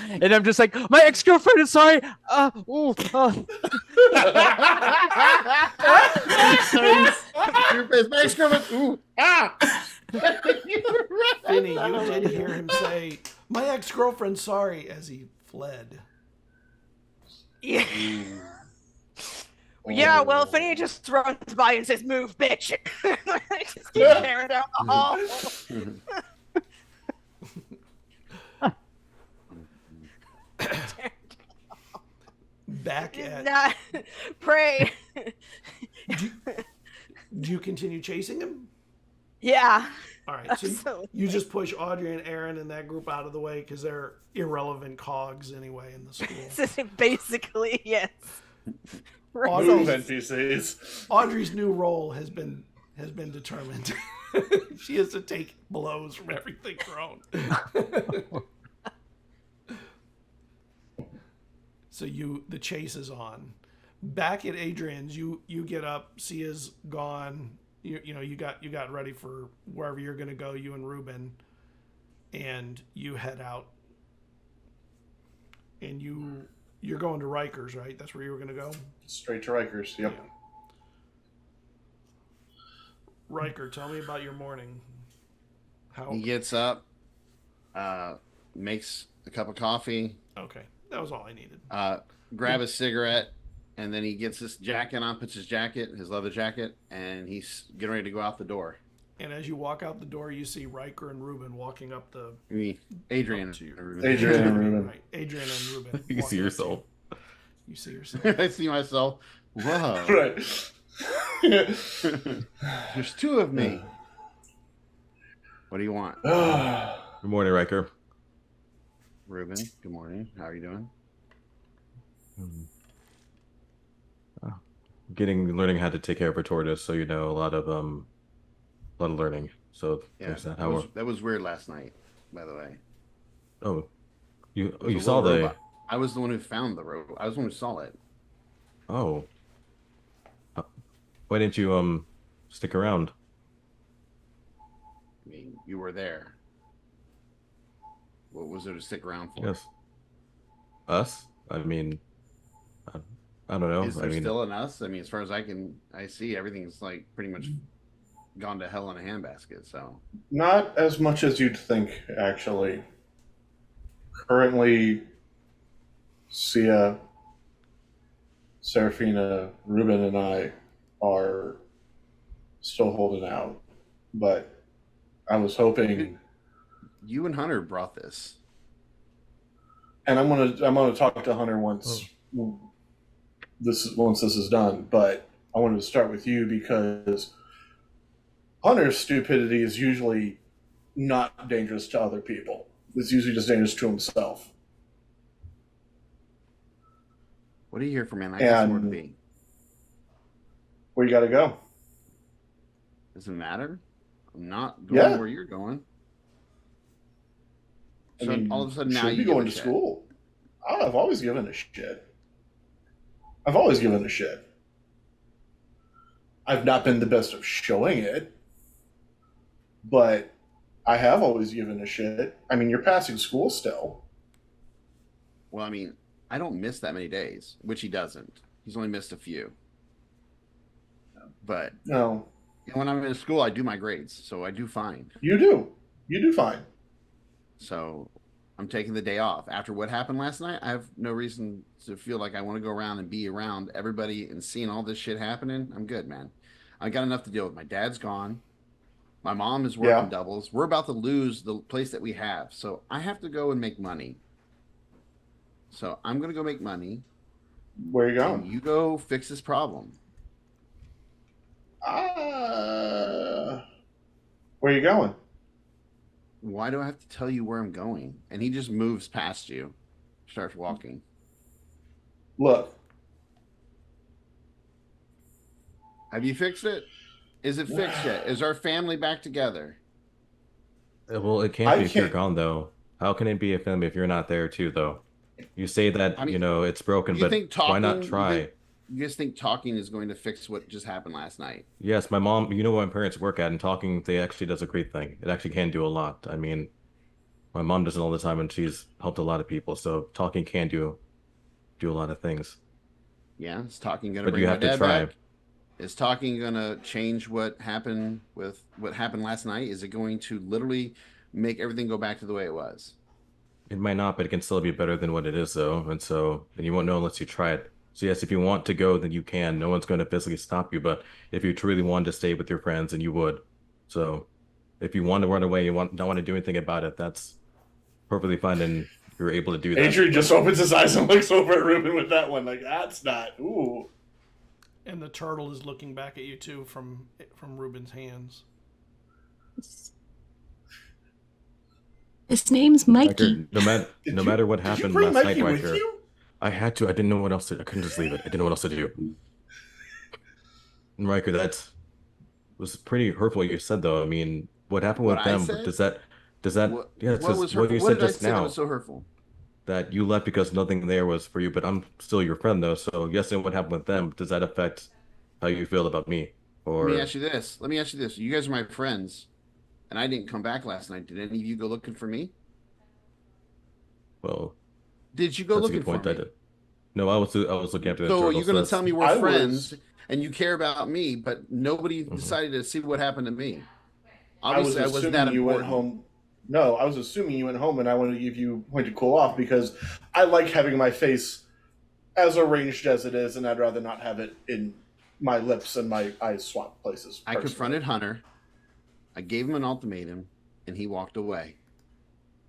And I'm just like, my ex-girlfriend is sorry. Your face, my ex-girlfriend. Ooh, ah. Finny, you did hear him say, "My ex-girlfriend, sorry," as he fled. Yeah. Yeah, well, Finny just runs by and says, "Move, bitch." Just keep staring down the hall. Back at. Not pray. Do you continue chasing him? Yeah. All right, so Absolutely. you just push Audrey and Aaron and that group out of the way because they're irrelevant cogs anyway in the school. Basically, yes. Move, NPCs. Audrey's new role has been determined. She has to take blows from everything thrown. So the chase is on. Back at Adrian's, you get up, Sia's gone. You got ready for wherever you're gonna go, you and Ruben, and you head out. And you're going to Rikers, right? That's where you were gonna go? Straight to Rikers, yep. Yeah. Riker, tell me about your morning. How? He gets up, makes a cup of coffee. Okay, that was all I needed. Grab a cigarette, and then he gets his jacket on, puts his leather jacket, and he's getting ready to go out the door. And as you walk out the door, you see Riker and Ruben walking up the. Adrian. Up to you. Adrian and Ruben. Right, Adrian and Ruben. You can see walking up yourself. to you. You see yourself. I see myself. Whoa. Right. There's two of me. What do you want? Good morning, Riker. Ruben, good morning. How are you doing? Learning how to take care of a tortoise, so a lot of learning. So Yeah, there's that. that was weird last night, by the way. Oh, you It was a saw little the robot. I was the one who found the robot. I was the one who saw it. Oh. Why didn't you stick around? I mean, you were there. What was there to stick around for? Yes. Us? I mean, I don't know. Is there I mean, still an us? I mean, as far as I see everything's like pretty much gone to hell in a handbasket. So Not as much as you'd think, actually. Currently, Sia, Serafina, Ruben, and I are still holding out. But I was hoping, you and Hunter brought this. and I'm gonna talk to Hunter once this is done. But I wanted to start with you because Hunter's stupidity is usually not dangerous to other people. It's usually just dangerous to himself. What are you here for, man? I got somewhere to And be. where you got to go? Doesn't matter. I'm not going Yeah. where you're going. I So mean, all of a sudden should now be you going give to a shit. school. I've always given a shit. I've always given a shit. I've not been the best of showing it, but I have always given a shit. I mean, you're passing school still. Well, I mean, I don't miss that many days, which he doesn't. He's only missed a few. But No, when I'm in school, I do my grades, so I do fine. you do. You do fine. So I'm taking the day off. After what happened last night, I have no reason to feel like I want to go around and be around everybody and seeing all this shit happening. I'm good, man. I got enough to deal with. My dad's gone. My mom is working doubles. We're about to lose the place that we have. So I have to go and make money. So I'm going to go make money. Where are you And going? you go fix this problem. Where are you going? Why do I have to tell you where I'm going? And he just moves past you, starts walking. Look, Have you fixed it? Is it fixed yet? Is our family back together? Well, it can't I be if you're can't- gone, though. How can it be a family if you're not there too, though? You say that I mean, it's broken, you but think why not talking- try? You guys think talking is going to fix what just happened last night? Yes, my mom, you know where my parents work at, and talking, they actually does a great thing. It actually can do a lot. I mean, my mom does it all the time, and she's helped a lot of people. So talking can do a lot of things. Yeah, is talking going to But bring you my have to dad try. back? Is talking going to change what happened last night? Is it going to literally make everything go back to the way it was? It might not, but it can still be better than what it is, though. And you won't know unless you try it. So yes, if you want to go, then you can. No one's going to physically stop you. But if you truly wanted to stay with your friends, then you would. So if you want to run away, don't want to do anything about it, that's perfectly fine, and you're able to do that. Adrian just opens his eyes and looks over at Ruben with that one. Like, that's not. Ooh. And the turtle is looking back at you too from Ruben's hands. His name's Mikey. Riker, no matter what Did you happened bring last Mikey night, with Riker, you? I had to. I didn't know what else to. I couldn't just leave it. I didn't know what else to do. And Riker, that was pretty hurtful. What you said, though. I mean, what happened with What I them? said? Does that? Yeah, it's What just was what you hurtful? What said did I just say that now. was so hurtful? That you left because nothing there was for you. But I'm still your friend, though. So yes, and what happened with them? Does that affect how you feel about me? Or Let me ask you this. You guys are my friends, and I didn't come back last night. Did any of you go looking for me? well, Did you go that's a looking good point. for I me? did. No, I was looking after the So turtle. you're going to tell me we're I friends was- and you care about me, but nobody Mhm. decided to see what happened to me. I was Obviously, I wasn't assuming that you went important. home. No, I was assuming you went home, and I wanted to give you a point to cool off because I like having my face as arranged as it is, and I'd rather not have it in my lips and my eyes swapped places. I personally. confronted Hunter. I gave him an ultimatum, and he walked away.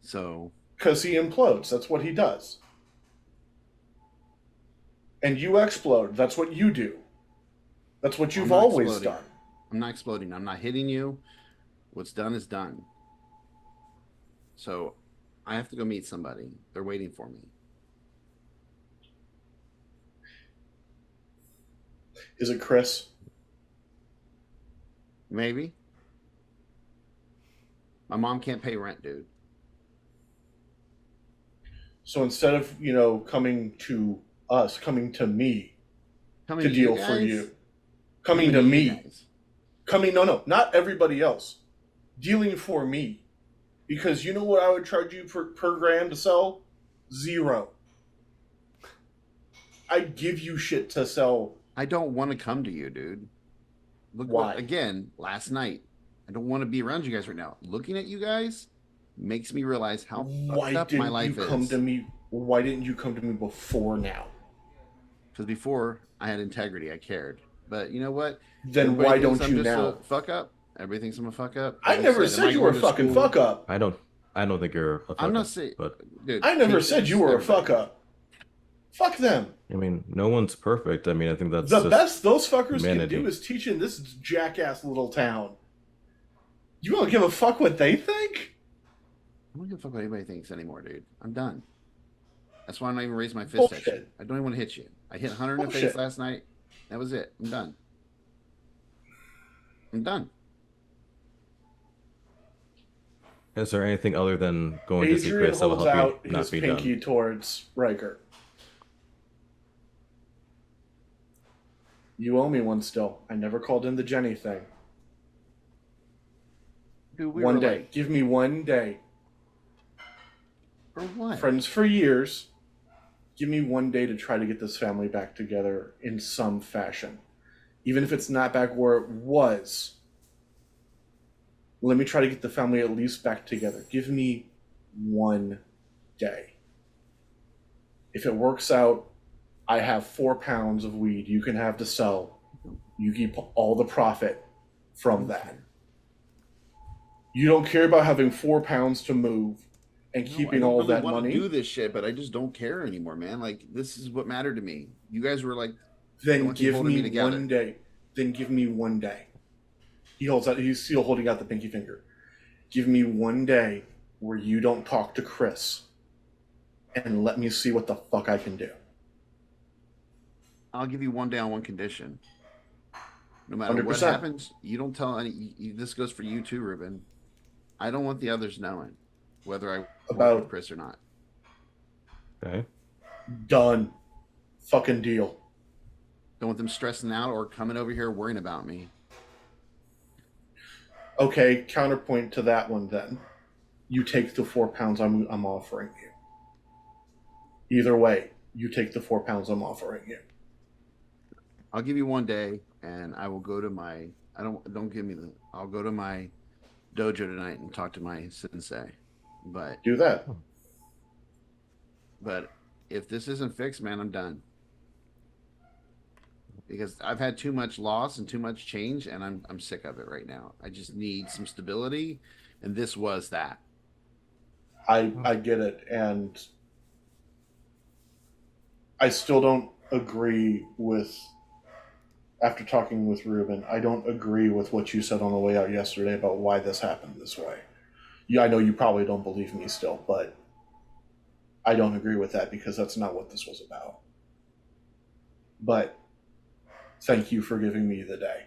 So Because he implodes. That's what he does. And you explode. That's what you do. That's what you've I'm not always exploding. done. I'm not exploding. I'm not hitting you. What's done is done. So I have to go meet somebody. They're waiting for me. Is it Chris? Maybe. My mom can't pay rent, dude. So instead of, coming to us, coming to me Coming to to deal you for guys? you. Coming to you me. guys. No, not everybody else. Dealing for me. Because you know what I would charge you per grand to sell? 0. I'd give you shit to sell. I don't want to come to you, dude. Look Why? again, last night. I don't want to be around you guys right now. Looking at you guys makes me realize how Why fucked up my didn't life you come is. to me? Why didn't you come to me before now? Because before I had integrity, I cared. But you know what? Then Everybody why thinks don't I'm you just now? a fuck up. Everybody thinks I'm a fuck up. I Like never am said I you were a going to fucking school? fuck up. I don't think you're a fuck I'm up, not saying, but dude. I never take said this, you were a everybody. fuck up. Fuck them. I mean, no one's perfect. I mean, I think that's The just best those fuckers humanity. can do is teach in this jackass little town. You don't give a fuck what they think? I don't give a fuck what anybody thinks anymore, dude. I'm done. That's why I'm not even raising my fist at you. Bullshit. I don't even want to hit you. I hit Hunter in the face Bullshit. last night. That was it. I'm done. I'm done. Is there anything other than going to see Adrian Chris that will holds help out you not his be pinky done? towards Riker. You owe me one still. I never called in the Jenny thing. Dude, we One were day. like, Give me one day. for what? Friends for years. Give me one day to try to get this family back together in some fashion. Even if it's not back where it was. Let me try to get the family at least back together. Give me one day. If it works out, I have 4 pounds of weed you can have to sell. You keep all the profit from that. You don't care about having 4 pounds to move and No, keeping I don't all really that want money. to do this shit, but I just don't care anymore, man. Like, this is what mattered to me. You guys were like, Then want you give holding me me together. one day. Then give me one day. He holds out. He's still holding out the pinky finger. Give me one day where you don't talk to Chris, and let me see what the fuck I can do. I'll give you one day on one condition. No matter what 100%. happens, you don't tell any. This goes for you too, Ruben. I don't want the others knowing whether I work About- with Chris or not. Okay. Done. Fucking deal. Don't want them stressing out or coming over here worrying about me. Okay, counterpoint to that one then. You take the 4 pounds I'm offering you. Either way, you take the 4 pounds I'm offering you. I'll give you one day, and I will go to my. Don't give me the. I'll go to my dojo tonight and talk to my sensei. But Do that. But if this isn't fixed, man, I'm done. Because I've had too much loss and too much change, and I'm sick of it right now. I just need some stability, and this was that. I get it, and I still don't agree with. After talking with Ruben, I don't agree with what you said on the way out yesterday about why this happened this way. Yeah, I know you probably don't believe me still, but I don't agree with that because that's not what this was about. But thank you for giving me the day.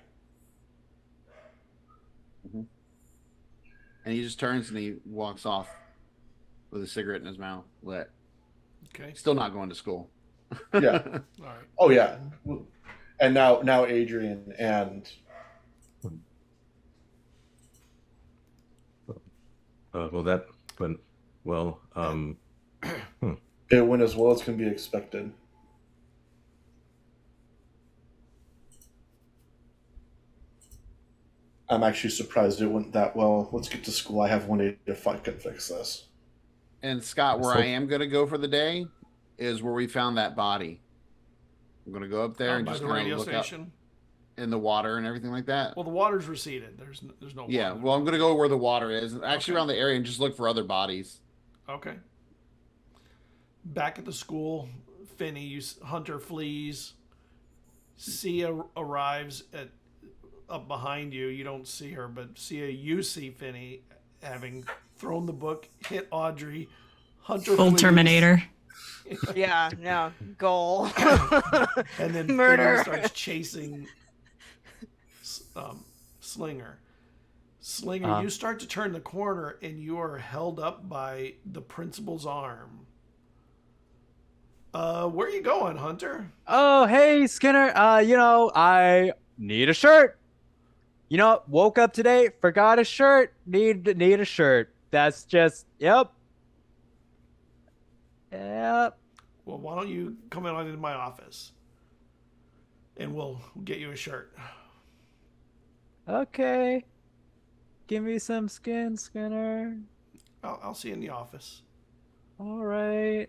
Mm-hmm. And he just turns and he walks off with a cigarette in his mouth, lit. Okay. Still not going to school. Yeah. All right. Oh yeah. And now Adrian and it went as well as can be expected. I'm actually surprised it went that well. Let's get to school. I have one day to fix this. And Scott, where I am going to go for the day is where we found that body. I'm going to go up there and by just the kind radio of look station. up in the water and everything like that. Well, the water's receded. There's no. Yeah. Water. Well, I'm going to go where the water is, actually Okay. around the area, and just look for other bodies. Okay. Back at the school, Finney, Hunter flees. Sia arrives up behind you. You don't see her, but Sia, you see Finney having thrown the book, hit Audrey. Hunter Full flees, Terminator. Yeah, no, goal. and then Murder. Finney starts chasing Slinger. Slinger, you start to turn the corner, and you are held up by the principal's arm. Where are you going, Hunter? Oh, hey, Skinner. I need a shirt. Woke up today, forgot a shirt. Need a shirt. That's just, yep. Yep. Well, why don't you come in into my office, and we'll get you a shirt. Okay. Give me some skin, Skinner. I'll see you in the office. All right.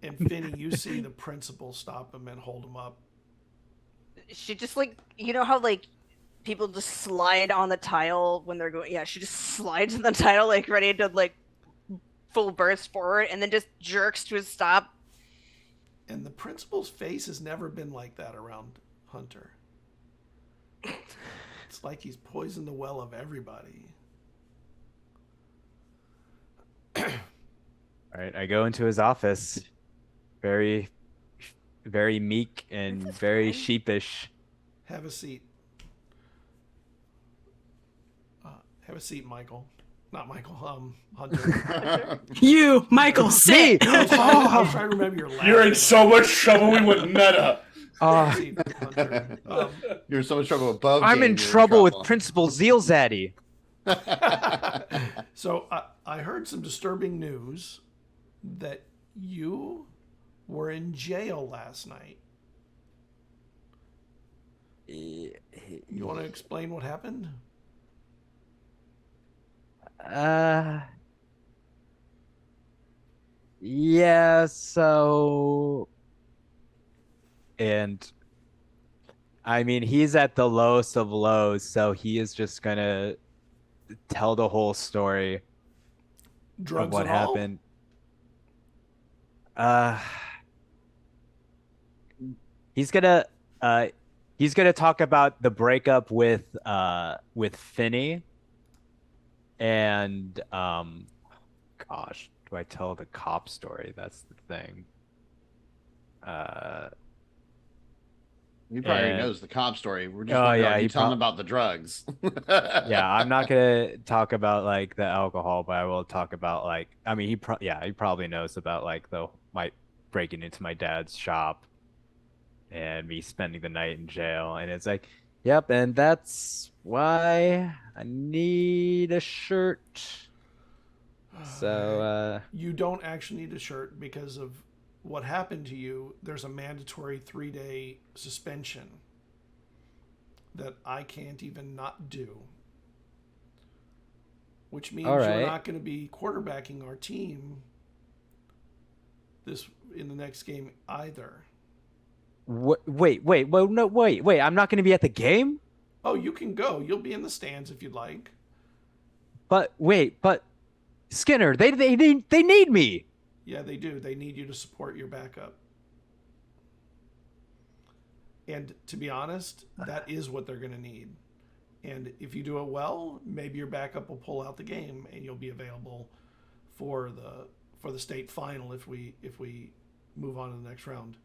And Finney, you see the principal stop him and hold him up. She just how people just slide on the tile when they're going. Yeah, she just slides on the tile ready to full burst forward, and then just jerks to a stop. And the principal's face has never been like that around Hunter. It's like he's poisoned the well of everybody. All right, I go into his office, very, very meek and very sheepish. Have a seat. Have a seat, Michael. Not Michael, Hunter. You, Michael, sit. I was trying to remember your last You're in name. so much trouble we went meta. Have a seat, Hunter. You're in so much trouble above. I'm game, in you're trouble with Principal ZealZaddy. So I heard some disturbing news that you were in jail last night. You want to explain what happened? Yeah, so, and I mean, he's at the lowest of lows, so he is just gonna tell the whole story Drugs of what and all? happened. He's gonna talk about the breakup with Finney, and gosh, do I tell the cop story? That's the thing. He probably already and- knows the cop story. We're just Oh, wondering, yeah, you he telling prob- about the drugs. Yeah, I'm not gonna talk about the alcohol, but I will talk about I mean, he probably knows about the breaking into my dad's shop and me spending the night in jail. And it's like, yep, and that's why I need a shirt. So, You don't actually need a shirt because of what happened to you. There's a mandatory 3-day suspension that I can't even not do. Which means All you're right. not going to be quarterbacking our team in the next game either. wait, well, no, wait, I'm not going to be at the game? Oh, you can go. You'll be in the stands if you'd like. But Skinner, they need me. Yeah, they do. They need you to support your backup. And to be honest, that is what they're going to need. And if you do it well, maybe your backup will pull out the game and you'll be available for the state final if we move on to the next round.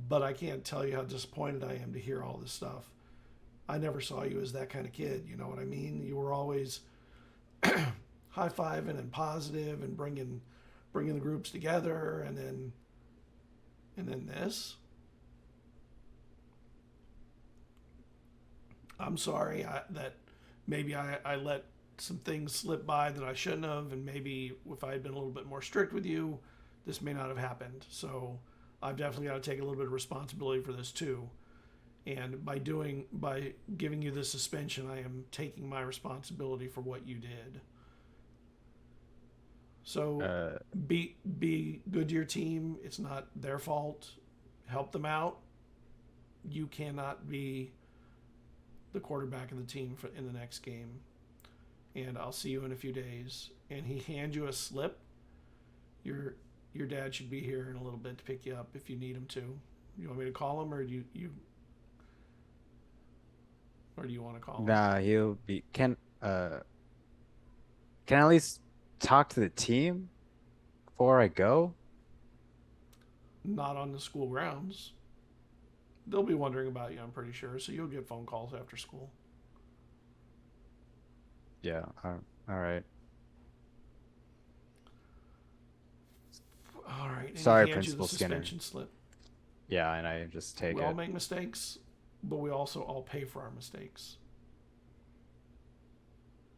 But I can't tell you how disappointed I am to hear all this stuff. I never saw you as that kind of kid, you know what I mean? You were always high-fiving and positive and bringing the groups together, and then this. I'm sorry that maybe I let some things slip by that I shouldn't have, and maybe if I had been a little bit more strict with you, this may not have happened. So I've definitely got to take a little bit of responsibility for this too. And by giving you this suspension, I am taking my responsibility for what you did. So be good to your team. It's not their fault. Help them out. You cannot be the quarterback of the team in the next game. And I'll see you in a few days. And he hands you a slip. Your dad should be here in a little bit to pick you up if you need him to. You want me to call him, or do you want to call him? Nah, he'll be. Can I at least talk to the team before I go? Not on the school grounds. They'll be wondering about you, I'm pretty sure. So you'll get phone calls after school. Yeah. All right. All right. And Sorry, he hands you the Principal Skinner. suspension slip. Yeah, and I just take We it. all make mistakes, but we also all pay for our mistakes.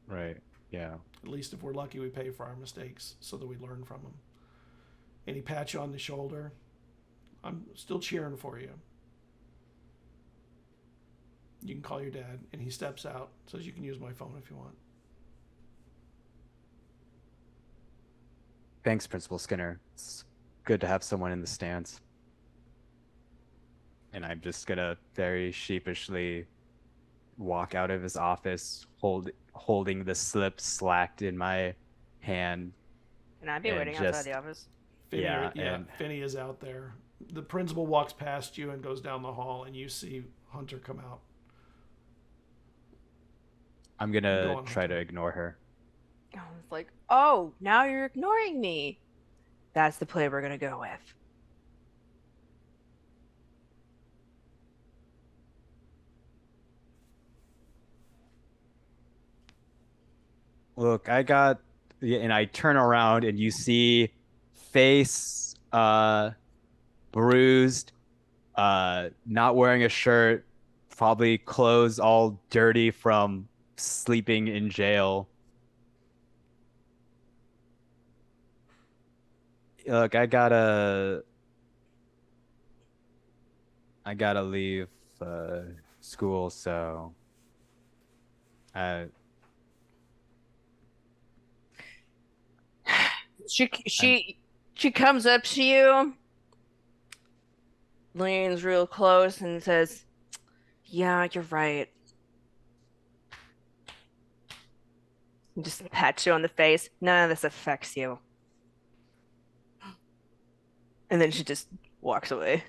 Right. Yeah. At least if we're lucky, we pay for our mistakes so that we learn from them. And he pats you on the shoulder. I'm still cheering for you. You can call your dad. And he steps out, says you can use my phone if you want. Thanks, Principal Skinner. It's good to have someone in the stands. And I'm just gonna very sheepishly walk out of his office, holding the slip slacked in my hand. Can I be And waiting just- outside the office? Finney is out there. The principal walks past you and goes down the hall, and you see Hunter come out. I'm Go gonna on, try to Hunter. ignore her. I was like, oh, now you're ignoring me. That's the play we're gonna go with. Look, and I turn around and you see face bruised, not wearing a shirt, probably clothes all dirty from sleeping in jail. Look, I gotta leave school, so She comes up to you, leans real close, and says, "Yeah, you're right." And just pats you on the face. None of this affects you. And then she just walks away.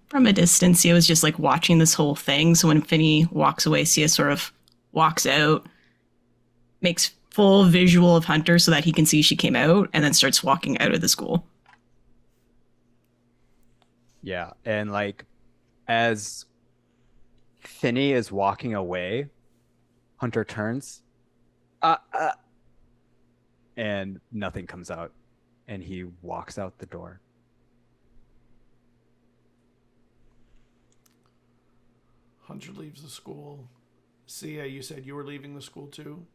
From a distance, Sia was just like watching this whole thing. So when Finney walks away, Sia sort of walks out, makes full visual of Hunter so that he can see she came out, and then starts walking out of the school. Yeah, and like as Finney is walking away, Hunter turns. And nothing comes out. And he walks out the door. Hunter leaves the school. Sia, you said you were leaving the school too?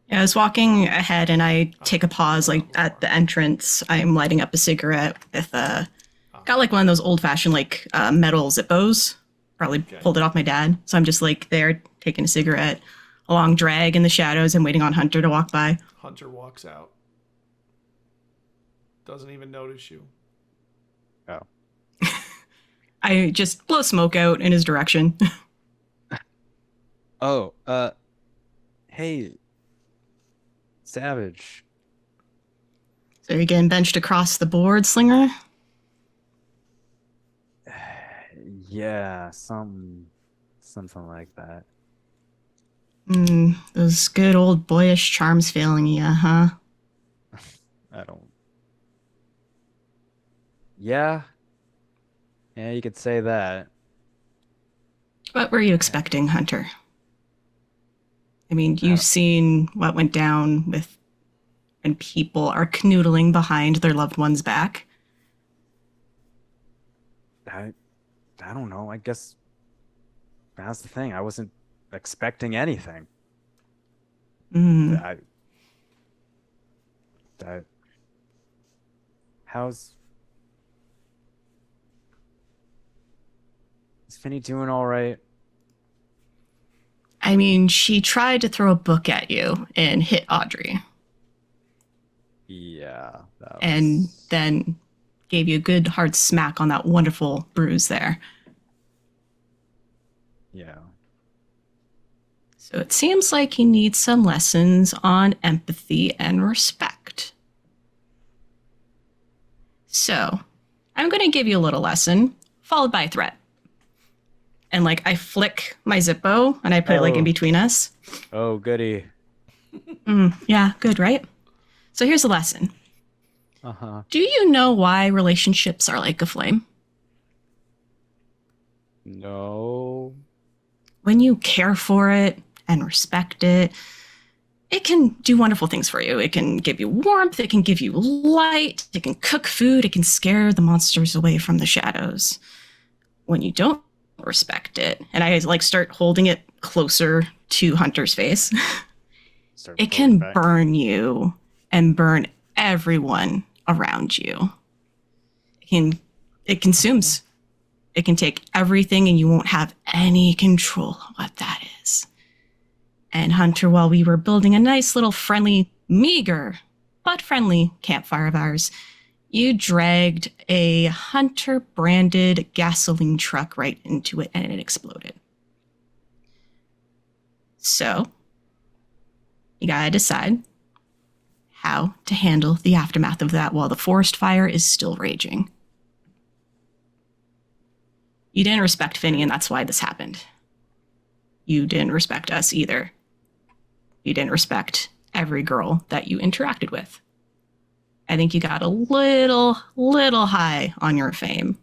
Yeah, I was walking ahead and I take a pause like at the entrance. I'm lighting up a cigarette with got like one of those old fashioned like metal Zippos. Probably pulled it off my dad. So I'm just like there taking a cigarette, a long drag in the shadows and waiting on Hunter to walk by. Hunter walks out. Doesn't even notice you. Oh. I just blow smoke out in his direction. Oh, hey, Savage. So you're getting benched across the board, Slinger? Yeah, something like that. Those good old boyish charms failing you, huh? I don't. Yeah, you could say that. What were you expecting, Hunter? I mean, you've seen what went down with when people are canoodling behind their loved one's back. I don't know. I guess that's the thing. I wasn't expecting anything. How's is Finny doing all right? I mean, she tried to throw a book at you and hit Audrey. Yeah. And then gave you a good hard smack on that wonderful bruise there. Yeah. So it seems like you need some lessons on empathy and respect. So I'm going to give you a little lesson, followed by a threat. And like I flick my Zippo and I put it like in between us. Oh, goody. Yeah, good, right? So here's a lesson. Uh-huh. Do you know why relationships are like a flame? No. When you care for it and respect it, it can do wonderful things for you. It can give you warmth, it can give you light, it can cook food, it can scare the monsters away from the shadows. When you don't respect it, and I like start holding it closer to Hunter's face, it can burn you and burn everyone around you. It consumes. It can take everything and you won't have any control of what that is. And Hunter, while we were building a nice little friendly, meager, but friendly campfire of ours, you dragged a Hunter-branded gasoline truck right into it and it exploded. So, you gotta decide how to handle the aftermath of that while the forest fire is still raging. You didn't respect Finny, and that's why this happened. You didn't respect us either. You didn't respect every girl that you interacted with. I think you got a little high on your fame.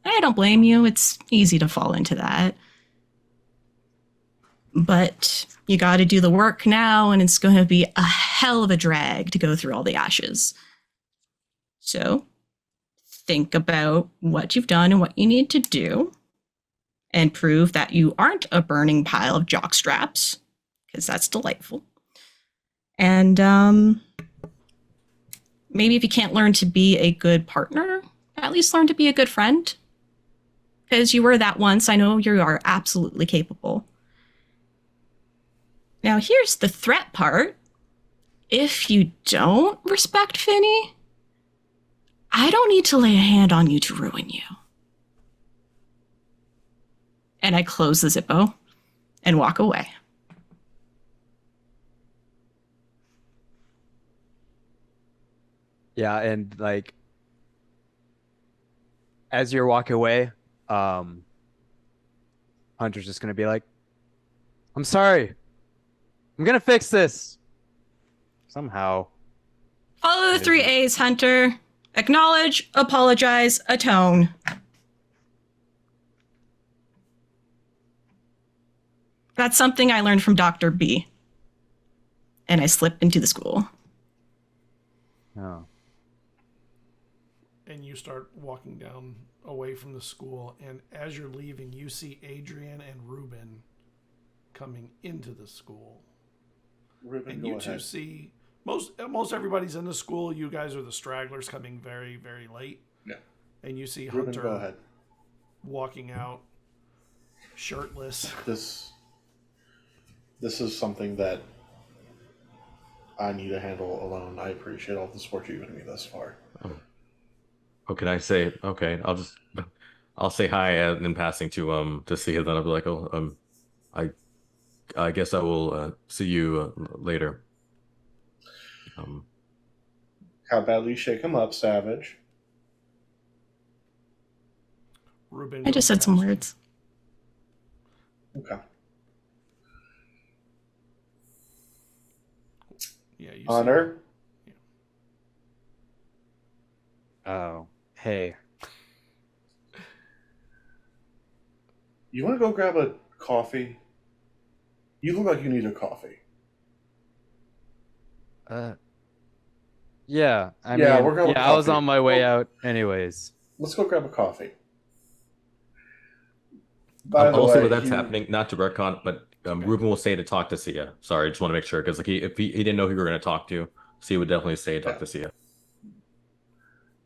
I don't blame you. It's easy to fall into that. But you got to do the work now, and it's going to be a hell of a drag to go through all the ashes. So think about what you've done and what you need to do and prove that you aren't a burning pile of jockstraps, because that's delightful. And maybe if you can't learn to be a good partner, at least learn to be a good friend. Because you were that once. I know you are absolutely capable. Now, here's the threat part. If you don't respect Finny, I don't need to lay a hand on you to ruin you. And I close the Zippo and walk away. Yeah, and like as you're walking away, Hunter's just gonna be like, I'm sorry. I'm gonna fix this. Somehow. Follow the 3 A's, Hunter. Acknowledge, apologize, atone. That's something I learned from Dr. B. And I slipped into the school. Oh. And you start walking down away from the school, and as you're leaving, you see Adrian and Ruben coming into the school. Ruben, And go you two ahead. see most everybody's in the school. You guys are the stragglers coming very, very late. Yeah. And you see Ruben, Hunter go ahead. walking out shirtless. This is something that I need to handle alone. I appreciate all the support you've given me thus far. Oh, can I say? Okay, I'll say hi in passing to see her. Then I'll be like, oh, I guess I will see you later. How badly you shake him up, Savage? Ruben. I just said some words. Okay. Yeah, you Honor? Oh. Hey. You want to go grab a coffee? You look like you need a coffee. Yeah. I Yeah, mean, we're going I was coffee. on my way Well- out anyways. Let's go grab a coffee. By the Also, way, when that's you- happening, not to retcon, but Ruben will say to talk to Sia. Sorry, I just want to make sure because like if he didn't know who you were going to talk to, Sia would definitely say talk Yeah. to Sia.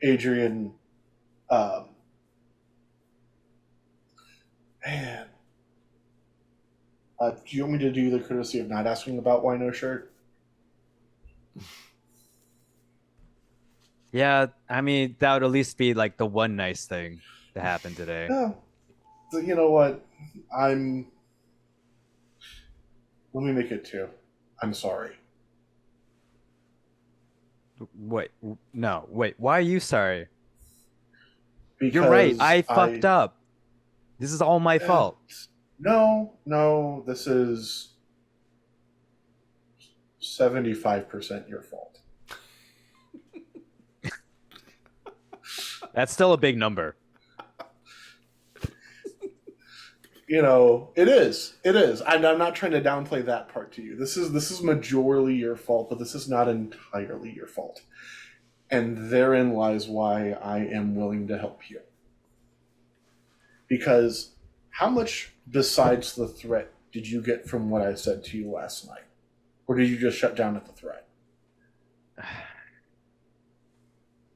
Adrian, man, do you want me to do the courtesy of not asking about Wino shirt? Yeah, I mean, that would at least be like the one nice thing that happened today. No. So you know what? Let me make it two. I'm sorry. Wait, no, wait. Why are you sorry? Because You're right. I fucked up. This is all my fault. No, this is 75% your fault. That's still a big number. You know, it is. I'm not trying to downplay that part to you. This is majorly your fault, but this is not entirely your fault. And therein lies why I am willing to help you. Because how much besides the threat did you get from what I said to you last night? Or did you just shut down at the threat?